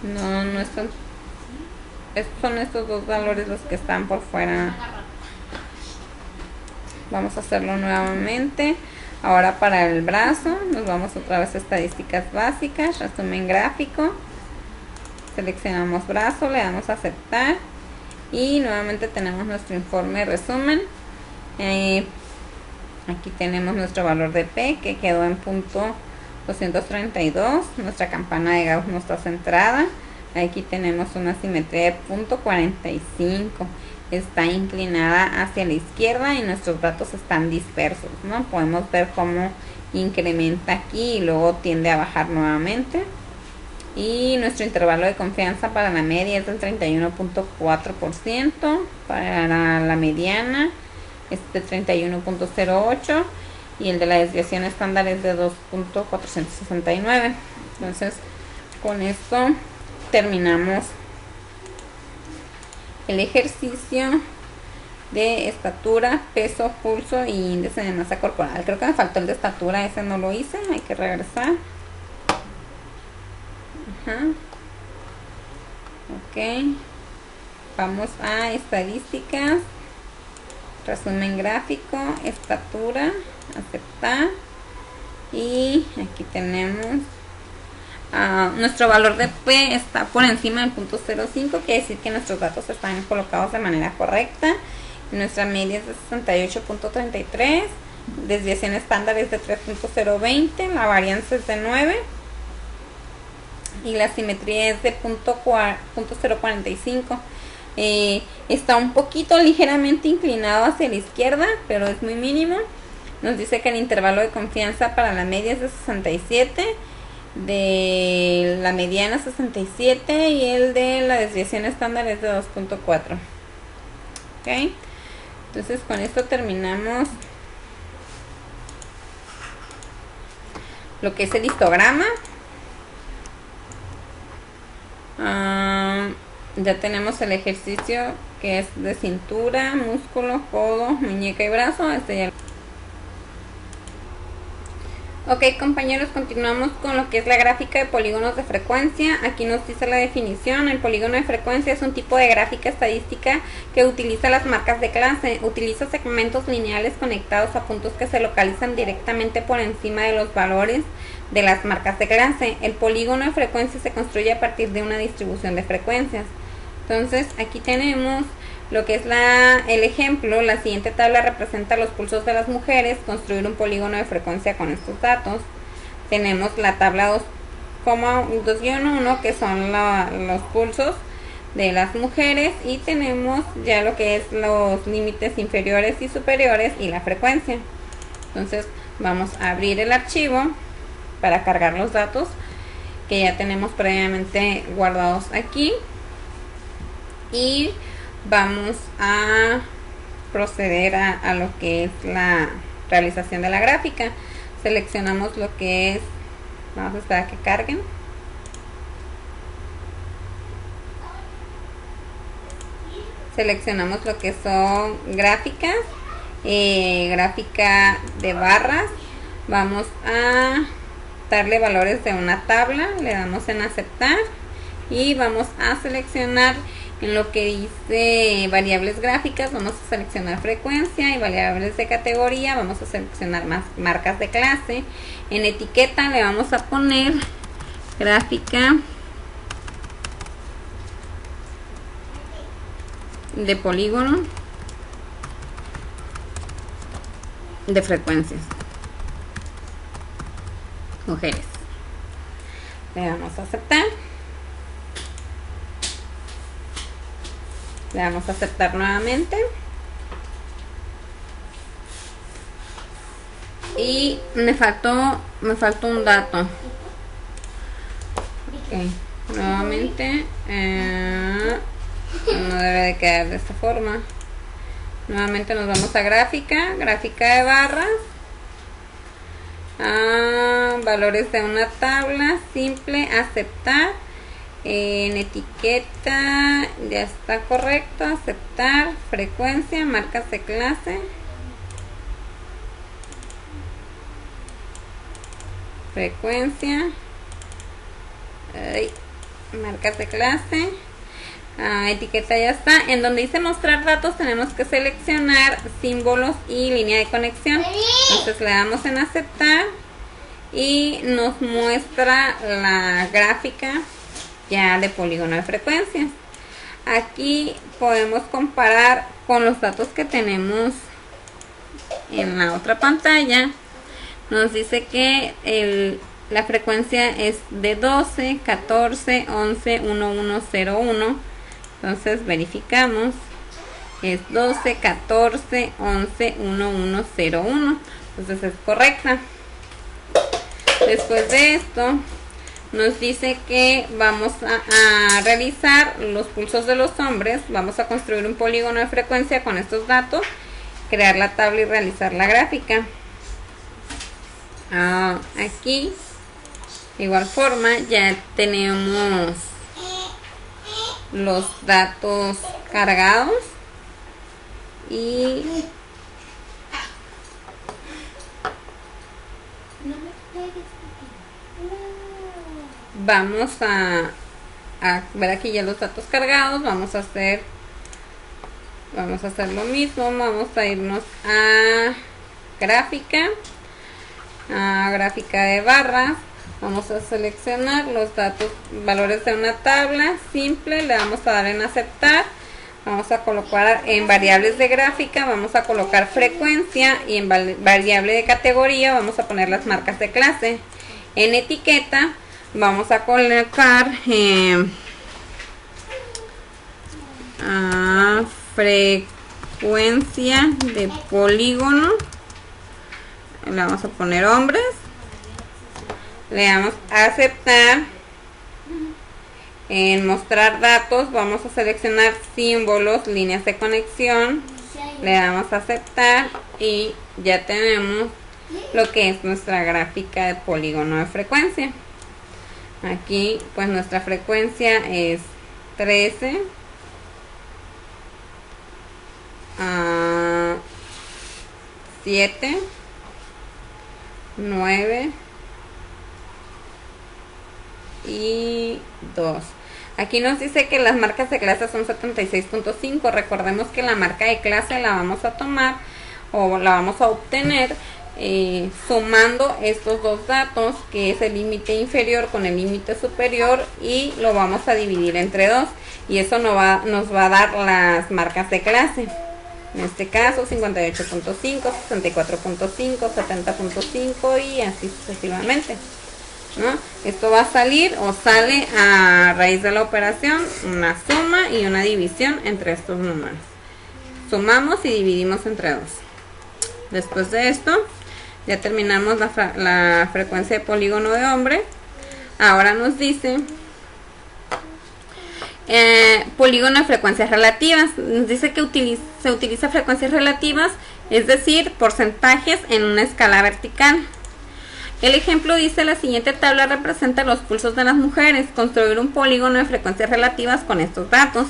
No están, son estos dos valores los que están por fuera. Vamos a hacerlo nuevamente. Ahora para el brazo nos vamos otra vez a estadísticas básicas, resumen gráfico, seleccionamos brazo, le damos a aceptar y nuevamente tenemos nuestro informe resumen. Aquí tenemos nuestro valor de P que quedó en punto 232. Nuestra campana de Gauss no está centrada. Aquí tenemos una simetría de punto 45. Está inclinada hacia la izquierda y nuestros datos están dispersos, ¿no? Podemos ver cómo incrementa aquí y luego tiende a bajar nuevamente. Y nuestro intervalo de confianza para la media es del 31.4%. Para la mediana es de 31.08%. Y el de la desviación estándar es de 2.469. Entonces, con esto terminamos el ejercicio de estatura, peso, pulso y índice de masa corporal. Creo que me faltó el de estatura, ese no lo hice, hay que regresar. Ok, vamos a estadísticas, resumen gráfico, estatura, aceptar y aquí tenemos nuestro valor de P está por encima del punto 0.5, quiere decir que nuestros datos están colocados de manera correcta. Nuestra media es de 68.33, desviación estándar es de 3.020, la varianza es de 9 y la simetría es de punto 0.45. Está un poquito ligeramente inclinado hacia la izquierda, pero es muy mínimo. Nos dice que el intervalo de confianza para la media es de 67, de la mediana 67 y el de la desviación estándar es de 2.4. Ok, entonces con esto terminamos lo que es el histograma. Ya tenemos el ejercicio que es de cintura, músculo, codo, muñeca y brazo. Ok, compañeros, continuamos con lo que es la gráfica de polígonos de frecuencia. Aquí nos dice la definición. El polígono de frecuencia es un tipo de gráfica estadística que utiliza las marcas de clase. Utiliza segmentos lineales conectados a puntos que se localizan directamente por encima de los valores de las marcas de clase. El polígono de frecuencia se construye a partir de una distribución de frecuencias. Entonces, aquí tenemos lo que es el ejemplo. La siguiente tabla representa los pulsos de las mujeres. Construir un polígono de frecuencia con estos datos. Tenemos la tabla 2,1 que son los pulsos de las mujeres, y tenemos ya lo que es los límites inferiores y superiores y la frecuencia. Entonces vamos a abrir el archivo para cargar los datos que ya tenemos previamente guardados aquí y vamos a proceder a lo que es la realización de la gráfica. Seleccionamos lo que es, vamos a esperar a que carguen. Seleccionamos lo que son gráficas, gráfica de barras. Vamos a darle valores de una tabla, le damos en aceptar y vamos a seleccionar En lo que dice variables gráficas vamos a seleccionar frecuencia, y variables de categoría vamos a seleccionar más marcas de clase. En etiqueta le vamos a poner gráfica de polígono de frecuencias mujeres. Le damos a aceptar. Le damos a aceptar nuevamente. Y me faltó un dato. Okay. Nuevamente no debe de quedar de esta forma. Nuevamente nos vamos a gráfica de barras, valores de una tabla, simple, aceptar. En etiqueta ya está correcto, aceptar, frecuencia, marcas de clase, marcas de clase, etiqueta ya está. En donde dice mostrar datos tenemos que seleccionar símbolos y línea de conexión. Entonces le damos en aceptar y nos muestra la gráfica ya de polígono de frecuencias. Aquí podemos comparar con los datos que tenemos en la otra pantalla. Nos dice que la frecuencia es de 12, 14, 11, 1101. Entonces verificamos. Es 12, 14, 11, 1101. Entonces es correcta. Después de esto nos dice que vamos a realizar los pulsos de los hombres. Vamos a construir un polígono de frecuencia con estos datos, crear la tabla y realizar la gráfica. Aquí de igual forma ya tenemos los datos cargados y vamos a ver aquí ya los datos cargados. Vamos a hacer lo mismo. Vamos a irnos a gráfica de barras. Vamos a seleccionar los datos, valores de una tabla simple. Le vamos a dar en aceptar. Vamos a colocar en variables de gráfica, vamos a colocar frecuencia, y en variable de categoría vamos a poner las marcas de clase. En etiqueta vamos a colocar frecuencia de polígono. Le vamos a poner hombres. Le damos a aceptar. En mostrar datos vamos a seleccionar símbolos, líneas de conexión. Le damos a aceptar y ya tenemos lo que es nuestra gráfica de polígono de frecuencia. Aquí pues nuestra frecuencia es 13, 7, 9 y 2. Aquí nos dice que las marcas de clase son 76.5. Recordemos que la marca de clase la vamos a tomar o la vamos a obtener sumando estos dos datos, que es el límite inferior con el límite superior, y lo vamos a dividir entre 2, y eso nos va a dar las marcas de clase. En este caso 58.5, 64.5, 70.5 y así sucesivamente, ¿no? Esto va a salir o sale a raíz de la operación una suma y una división entre estos números. Sumamos y dividimos entre 2. Después de esto ya terminamos la frecuencia de polígono de hombre. Ahora nos dice polígono de frecuencias relativas. Nos dice que se utiliza frecuencias relativas, es decir, porcentajes en una escala vertical. El ejemplo dice: la siguiente tabla representa los pulsos de las mujeres. Construir un polígono de frecuencias relativas con estos datos.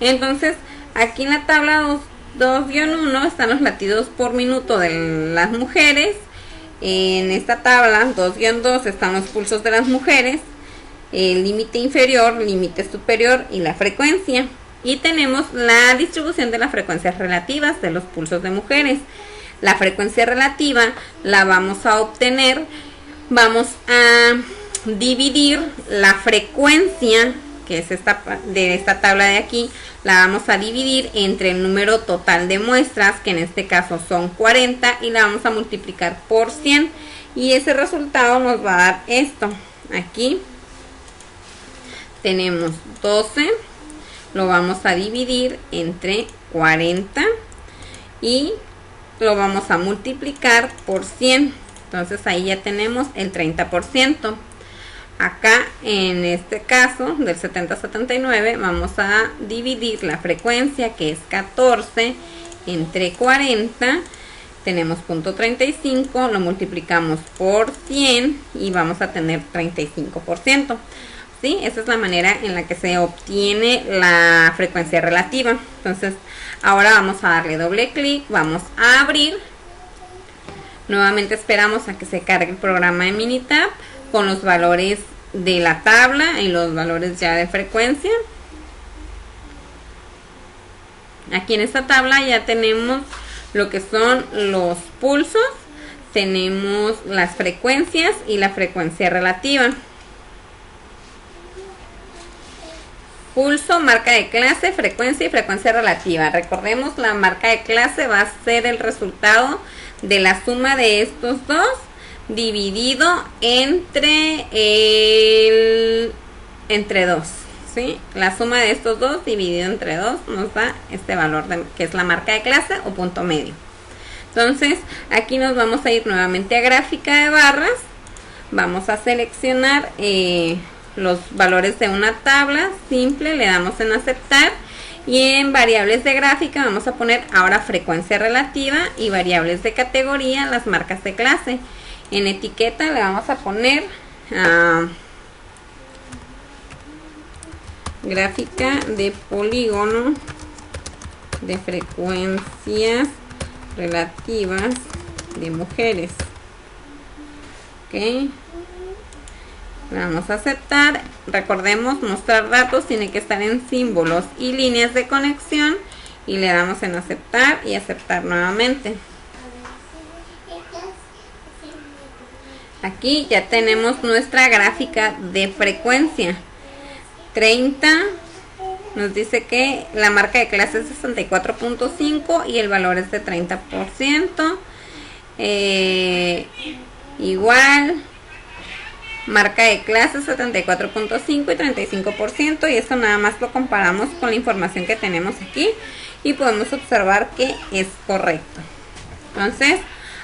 Entonces, aquí en la tabla 2-1 están los latidos por minuto de las mujeres. En esta tabla 2-2 están los pulsos de las mujeres, el límite inferior, límite superior y la frecuencia. Y tenemos la distribución de las frecuencias relativas de los pulsos de mujeres. La frecuencia relativa la vamos a obtener, vamos a dividir la frecuencia, que es de esta tabla de aquí, la vamos a dividir entre el número total de muestras, que en este caso son 40, y la vamos a multiplicar por 100, y ese resultado nos va a dar esto. Aquí tenemos 12, lo vamos a dividir entre 40 y lo vamos a multiplicar por 100. Entonces ahí ya tenemos el 30%. Acá en este caso del 70-79 vamos a dividir la frecuencia, que es 14, entre 40. Tenemos 0.35, lo multiplicamos por 100 y vamos a tener 35%. ¿Sí? Esa es la manera en la que se obtiene la frecuencia relativa. Entonces ahora vamos a darle doble clic, vamos a abrir. Nuevamente esperamos a que se cargue el programa de Minitab con los valores de la tabla y los valores ya de frecuencia. Aquí en esta tabla ya tenemos lo que son los pulsos, tenemos las frecuencias y la frecuencia relativa. Pulso, marca de clase, frecuencia y frecuencia relativa. Recordemos, la marca de clase va a ser el resultado de la suma de estos dos dividido entre 2, ¿sí? La suma de estos dos dividido entre 2 nos da este valor que es la marca de clase o punto medio. Entonces aquí nos vamos a ir nuevamente a gráfica de barras, vamos a seleccionar los valores de una tabla simple, le damos en aceptar, y en variables de gráfica vamos a poner ahora frecuencia relativa, y variables de categoría las marcas de clase. En etiqueta le vamos a poner gráfica de polígono de frecuencias relativas de mujeres. Ok, le vamos a aceptar. Recordemos, mostrar datos tiene que estar en símbolos y líneas de conexión, y le damos en aceptar y aceptar nuevamente. Aquí ya tenemos nuestra gráfica de frecuencia. 30 nos dice que la marca de clase es 64.5 y el valor es de 30%. Igual, marca de clase 74.5 y 35%, y esto nada más lo comparamos con la información que tenemos aquí y podemos observar que es correcto. Entonces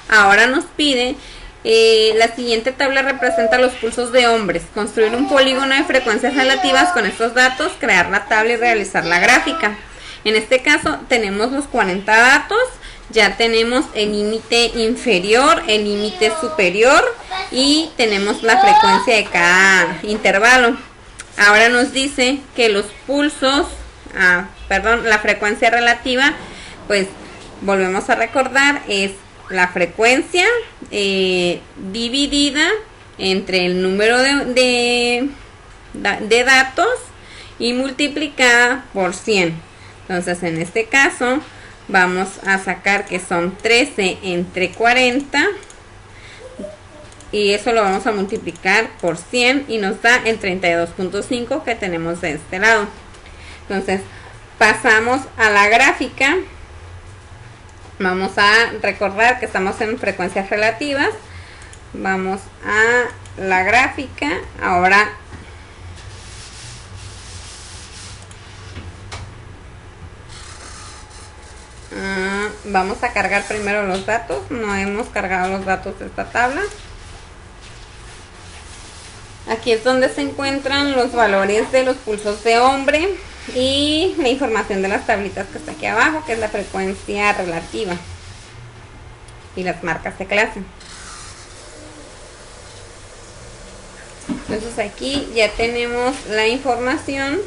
ahora nos pide la siguiente tabla representa los pulsos de hombres. Construir un polígono de frecuencias relativas con estos datos, crear la tabla y realizar la gráfica. En este caso tenemos los 40 datos, ya tenemos el límite inferior, el límite superior y tenemos la frecuencia de cada intervalo. Ahora nos dice que los pulsos, la frecuencia relativa, pues volvemos a recordar, es la frecuencia dividida entre el número de datos y multiplicada por 100. Entonces en este caso vamos a sacar que son 13 entre 40 y eso lo vamos a multiplicar por 100 y nos da el 32.5 que tenemos de este lado. Entonces pasamos a la gráfica. Vamos a recordar que estamos en frecuencias relativas. Vamos a la gráfica. Ahora vamos a cargar primero los datos. No hemos cargado los datos de esta tabla. Aquí es donde se encuentran los valores de los pulsos de hombre y la información de las tablitas que está aquí abajo, que es la frecuencia relativa y las marcas de clase. Entonces aquí ya tenemos la información: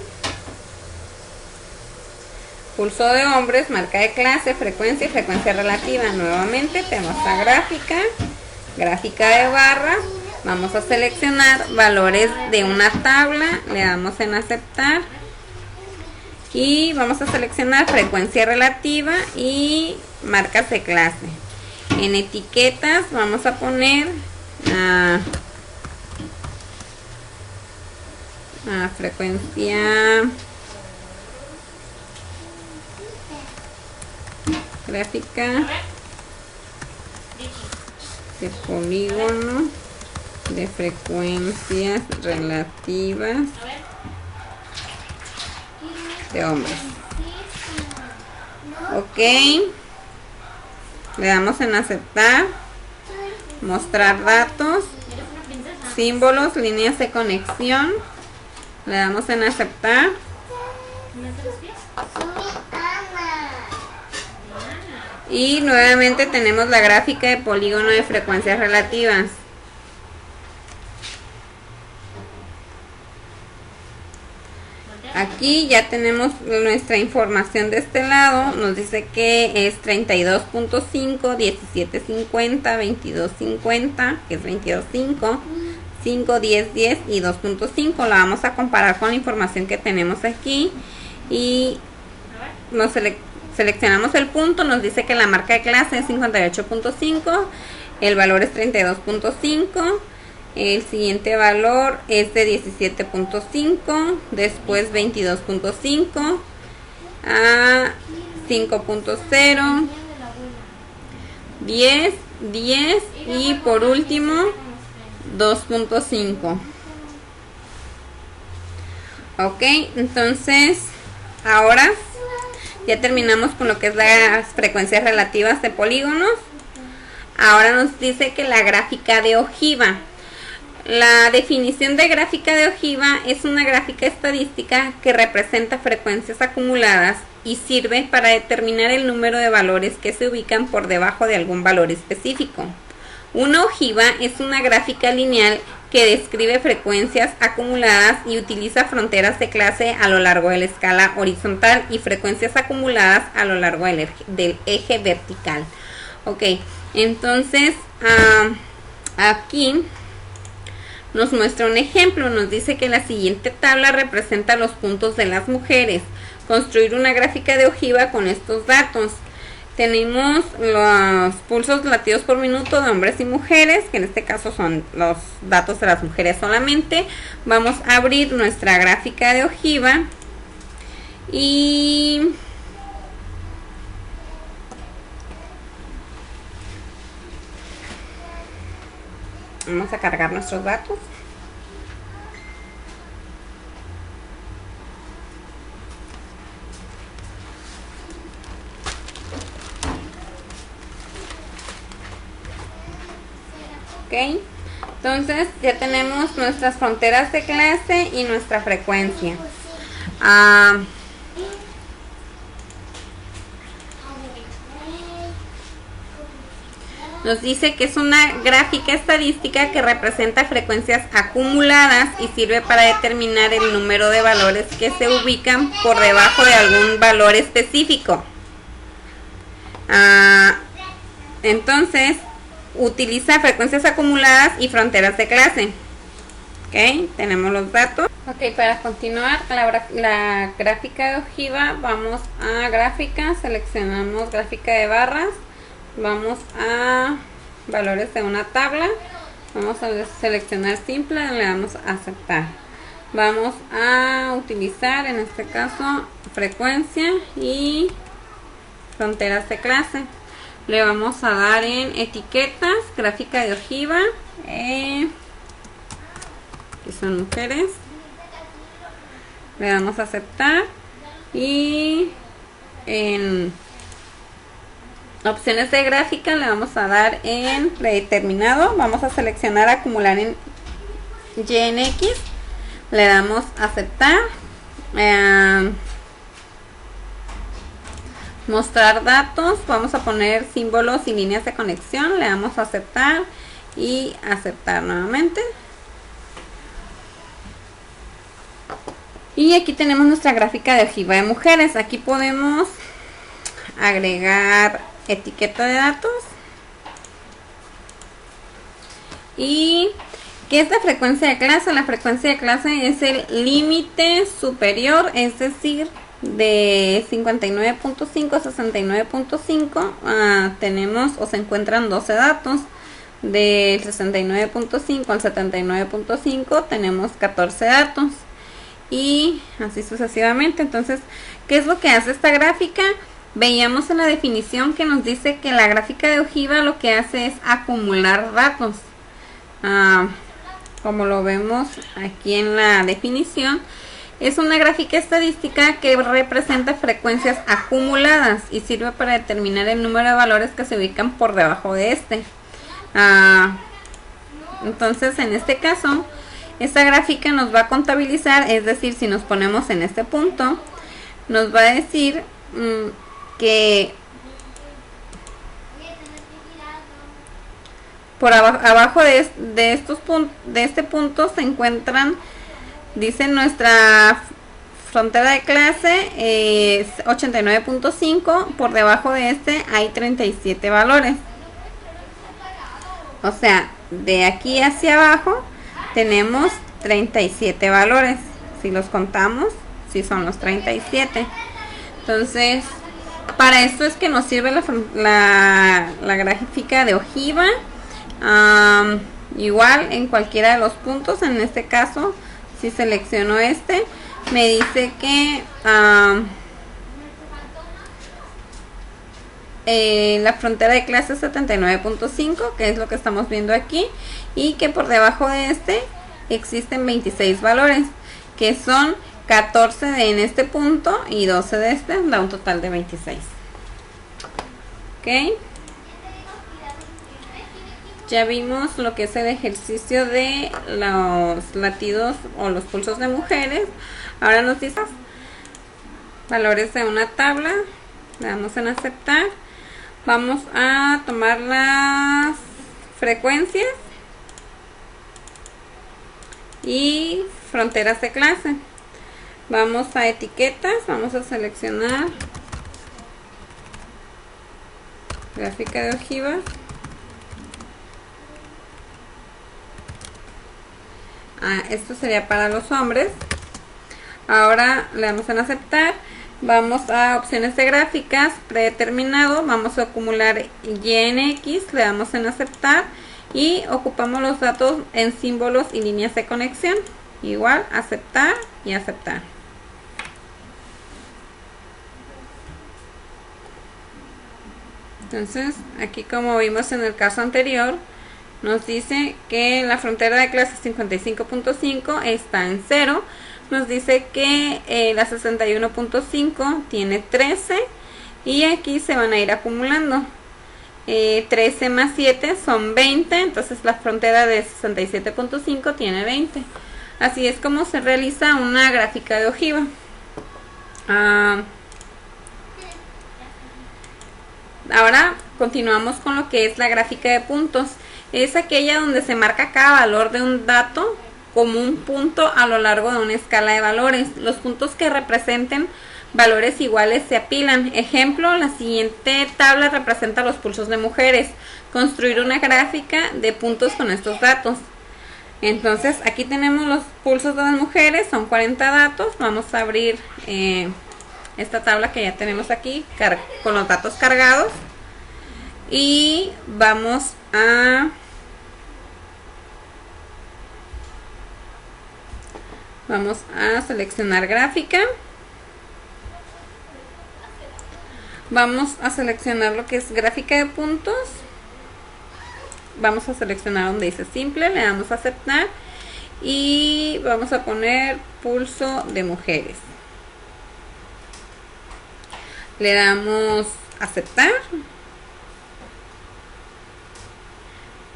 pulso de hombres, marca de clase, frecuencia y frecuencia relativa. Nuevamente tenemos la gráfica de barras. Vamos a seleccionar valores de una tabla, le damos en aceptar Y vamos a seleccionar frecuencia relativa y marcas de clase. En etiquetas vamos a poner frecuencia gráfica de polígono de frecuencias relativas de hombres. Ok, le damos en aceptar, mostrar datos, símbolos, líneas de conexión, le damos en aceptar. Y nuevamente tenemos la gráfica de polígono de frecuencias relativas. Aquí ya tenemos nuestra información de este lado. Nos dice que es 32.5, 17.50, 22.50, que es 22.5, 5, 10, 10 y 2.5. La vamos a comparar con la información que tenemos aquí. Y nos seleccionamos el punto. Nos dice que la marca de clase es 58.5. El valor es 32.5. El siguiente valor es de 17.5, después 22.5, a 5.0, 10, 10 y por último 2.5. Ok, entonces ahora ya terminamos con lo que es las frecuencias relativas de polígonos. Ahora nos dice que la gráfica de ojiva. La definición de gráfica de ojiva es una gráfica estadística que representa frecuencias acumuladas y sirve para determinar el número de valores que se ubican por debajo de algún valor específico. Una ojiva es una gráfica lineal que describe frecuencias acumuladas y utiliza fronteras de clase a lo largo de la escala horizontal y frecuencias acumuladas a lo largo del eje vertical. Ok, entonces aquí nos muestra un ejemplo. Nos dice que la siguiente tabla representa los puntos de las mujeres. Construir una gráfica de ojiva con estos datos. Tenemos los pulsos latidos por minuto de hombres y mujeres, que en este caso son los datos de las mujeres solamente. Vamos a abrir nuestra gráfica de ojiva y vamos a cargar nuestros datos. Ok, entonces ya tenemos nuestras fronteras de clase y nuestra frecuencia. Nos dice que es una gráfica estadística que representa frecuencias acumuladas y sirve para determinar el número de valores que se ubican por debajo de algún valor específico. Entonces, utiliza frecuencias acumuladas y fronteras de clase. Ok, tenemos los datos. Ok, para continuar la gráfica de ojiva, vamos a gráfica, seleccionamos gráfica de barras. Vamos a valores de una tabla, vamos a seleccionar simple, le damos a aceptar. Vamos a utilizar en este caso frecuencia y fronteras de clase. Le vamos a dar en etiquetas, gráfica de ojiva, que son mujeres. Le damos a aceptar y en opciones de gráfica le vamos a dar en predeterminado. Vamos a seleccionar acumular en YNX. Le damos a aceptar. Mostrar datos. Vamos a poner símbolos y líneas de conexión. Le damos a aceptar y aceptar nuevamente. Y aquí tenemos nuestra gráfica de ojiva de mujeres. Aquí podemos agregar etiqueta de datos. ¿Y qué es la frecuencia de clase? La frecuencia de clase es el límite superior, es decir, de 59.5 a 69.5 tenemos o se encuentran 12 datos. Del 69.5 al 79.5 tenemos 14 datos. Y así sucesivamente. Entonces, ¿qué es lo que hace esta gráfica? Veíamos en la definición que nos dice que la gráfica de ojiva lo que hace es acumular datos. Como lo vemos aquí en la definición, es una gráfica estadística que representa frecuencias acumuladas y sirve para determinar el número de valores que se ubican por debajo de este. Entonces, en este caso, esta gráfica nos va a contabilizar, es decir, si nos ponemos en este punto, nos va a decir que por abajo de este punto se encuentran, dice nuestra frontera de clase es 89.5, por debajo de este hay 37 valores. O sea, de aquí hacia abajo tenemos 37 valores. Si los contamos, sí son los 37. Entonces, para esto es que nos sirve la gráfica de ojiva. Igual en cualquiera de los puntos, en este caso, si selecciono este, me dice que la frontera de clase es 79.5, que es lo que estamos viendo aquí, y que por debajo de este existen 26 valores, que son 14 en este punto y 12 de este, da un total de 26. Ok, ya vimos lo que es el ejercicio de los latidos o los pulsos de mujeres. Ahora nos dice valores de una tabla, le damos en aceptar. Vamos a tomar las frecuencias y fronteras de clase. Vamos a etiquetas, vamos a seleccionar gráfica de ojiva. Esto sería para los hombres. Ahora le damos en aceptar. Vamos a opciones de gráficas, predeterminado, vamos a acumular Y en X, le damos en aceptar y ocupamos los datos en símbolos y líneas de conexión. Igual, aceptar y aceptar. Entonces, aquí como vimos en el caso anterior, nos dice que la frontera de clase 55.5 está en 0. Nos dice que la 61.5 tiene 13 y aquí se van a ir acumulando. 13 más 7 son 20, entonces la frontera de 67.5 tiene 20. Así es como se realiza una gráfica de ojiva. Ahora continuamos con lo que es la gráfica de puntos. Es aquella donde se marca cada valor de un dato como un punto a lo largo de una escala de valores. Los puntos que representen valores iguales se apilan. Ejemplo, la siguiente tabla representa los pulsos de mujeres. Construir una gráfica de puntos con estos datos. Entonces, aquí tenemos los pulsos de las mujeres, son 40 datos. Vamos a abrir esta tabla que ya tenemos aquí con los datos cargados. Y vamos a seleccionar gráfica. Vamos a seleccionar lo que es gráfica de puntos. Vamos a seleccionar donde dice simple, le damos a aceptar y vamos a poner pulso de mujeres. Le damos a aceptar.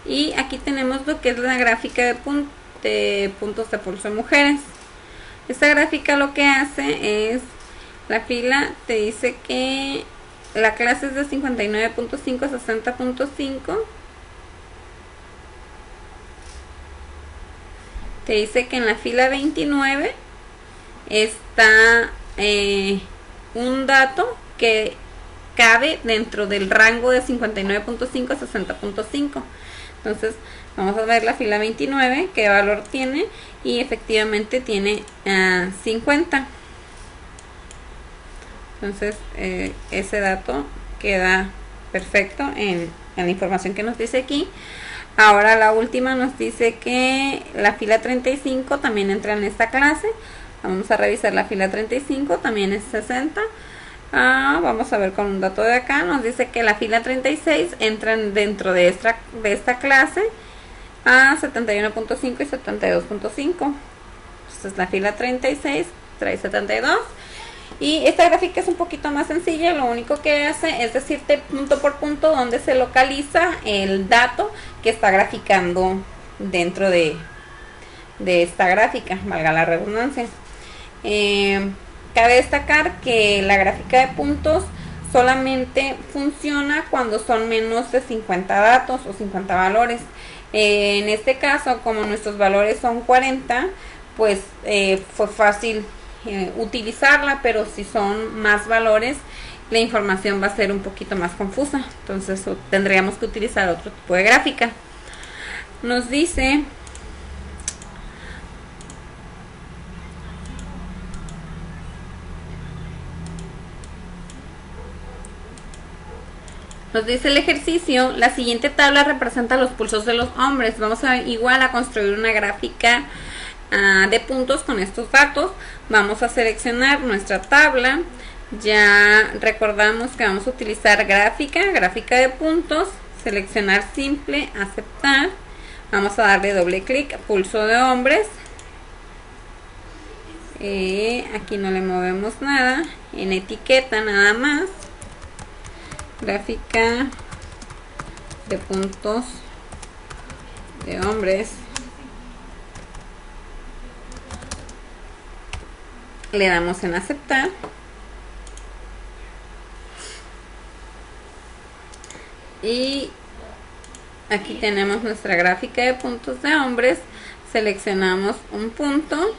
Y aquí tenemos lo que es la gráfica de puntos de pulso de mujeres. Esta gráfica lo que hace es, la fila te dice que la clase es de 59.5 a 60.5. Te dice que en la fila 29 está un dato que cabe dentro del rango de 59.5 a 60.5. Entonces vamos a ver la fila 29, qué valor tiene, y efectivamente tiene 50. Entonces ese dato queda perfecto en la información que nos dice aquí. Ahora la última nos dice que la fila 35 también entra en esta clase. Vamos a revisar la fila 35, también es 60. Vamos a ver con un dato de acá. Nos dice que la fila 36 entra dentro de esta clase a 71.5 y 72.5. Entonces la fila 36 trae 72. Y esta gráfica es un poquito más sencilla. Lo único que hace es decirte punto por punto dónde se localiza el dato que está graficando dentro de esta gráfica, valga la redundancia. Cabe destacar que la gráfica de puntos solamente funciona cuando son menos de 50 datos o 50 valores. En este caso, como nuestros valores son 40, pues fue fácil utilizarla, pero si son más valores, la información va a ser un poquito más confusa. Entonces tendríamos que utilizar otro tipo de gráfica. Nos dice el ejercicio: la siguiente tabla representa los pulsos de los hombres. Vamos a igual a construir una gráfica de puntos con estos datos. Vamos a seleccionar nuestra tabla. Ya recordamos que vamos a utilizar gráfica de puntos, seleccionar simple, aceptar. Vamos a darle doble clic, pulso de hombres. Aquí no le movemos nada, en etiqueta nada más, gráfica de puntos de hombres. Le damos en aceptar. Y aquí tenemos nuestra gráfica de puntos de hombres. Seleccionamos un punto.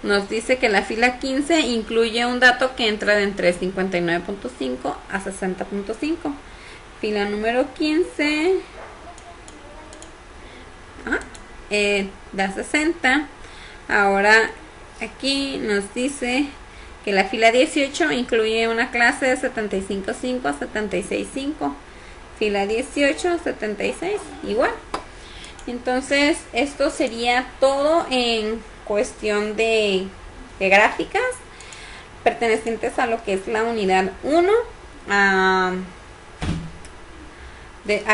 Nos dice que la fila 15 incluye un dato que entra de entre 59.5 a 60.5. Fila número 15 da 60. Ahora aquí nos dice que la fila 18 incluye una clase de 75.5 a 76.5. Fila 18, 76, igual. Entonces esto sería todo en cuestión de gráficas pertenecientes a lo que es la unidad 1.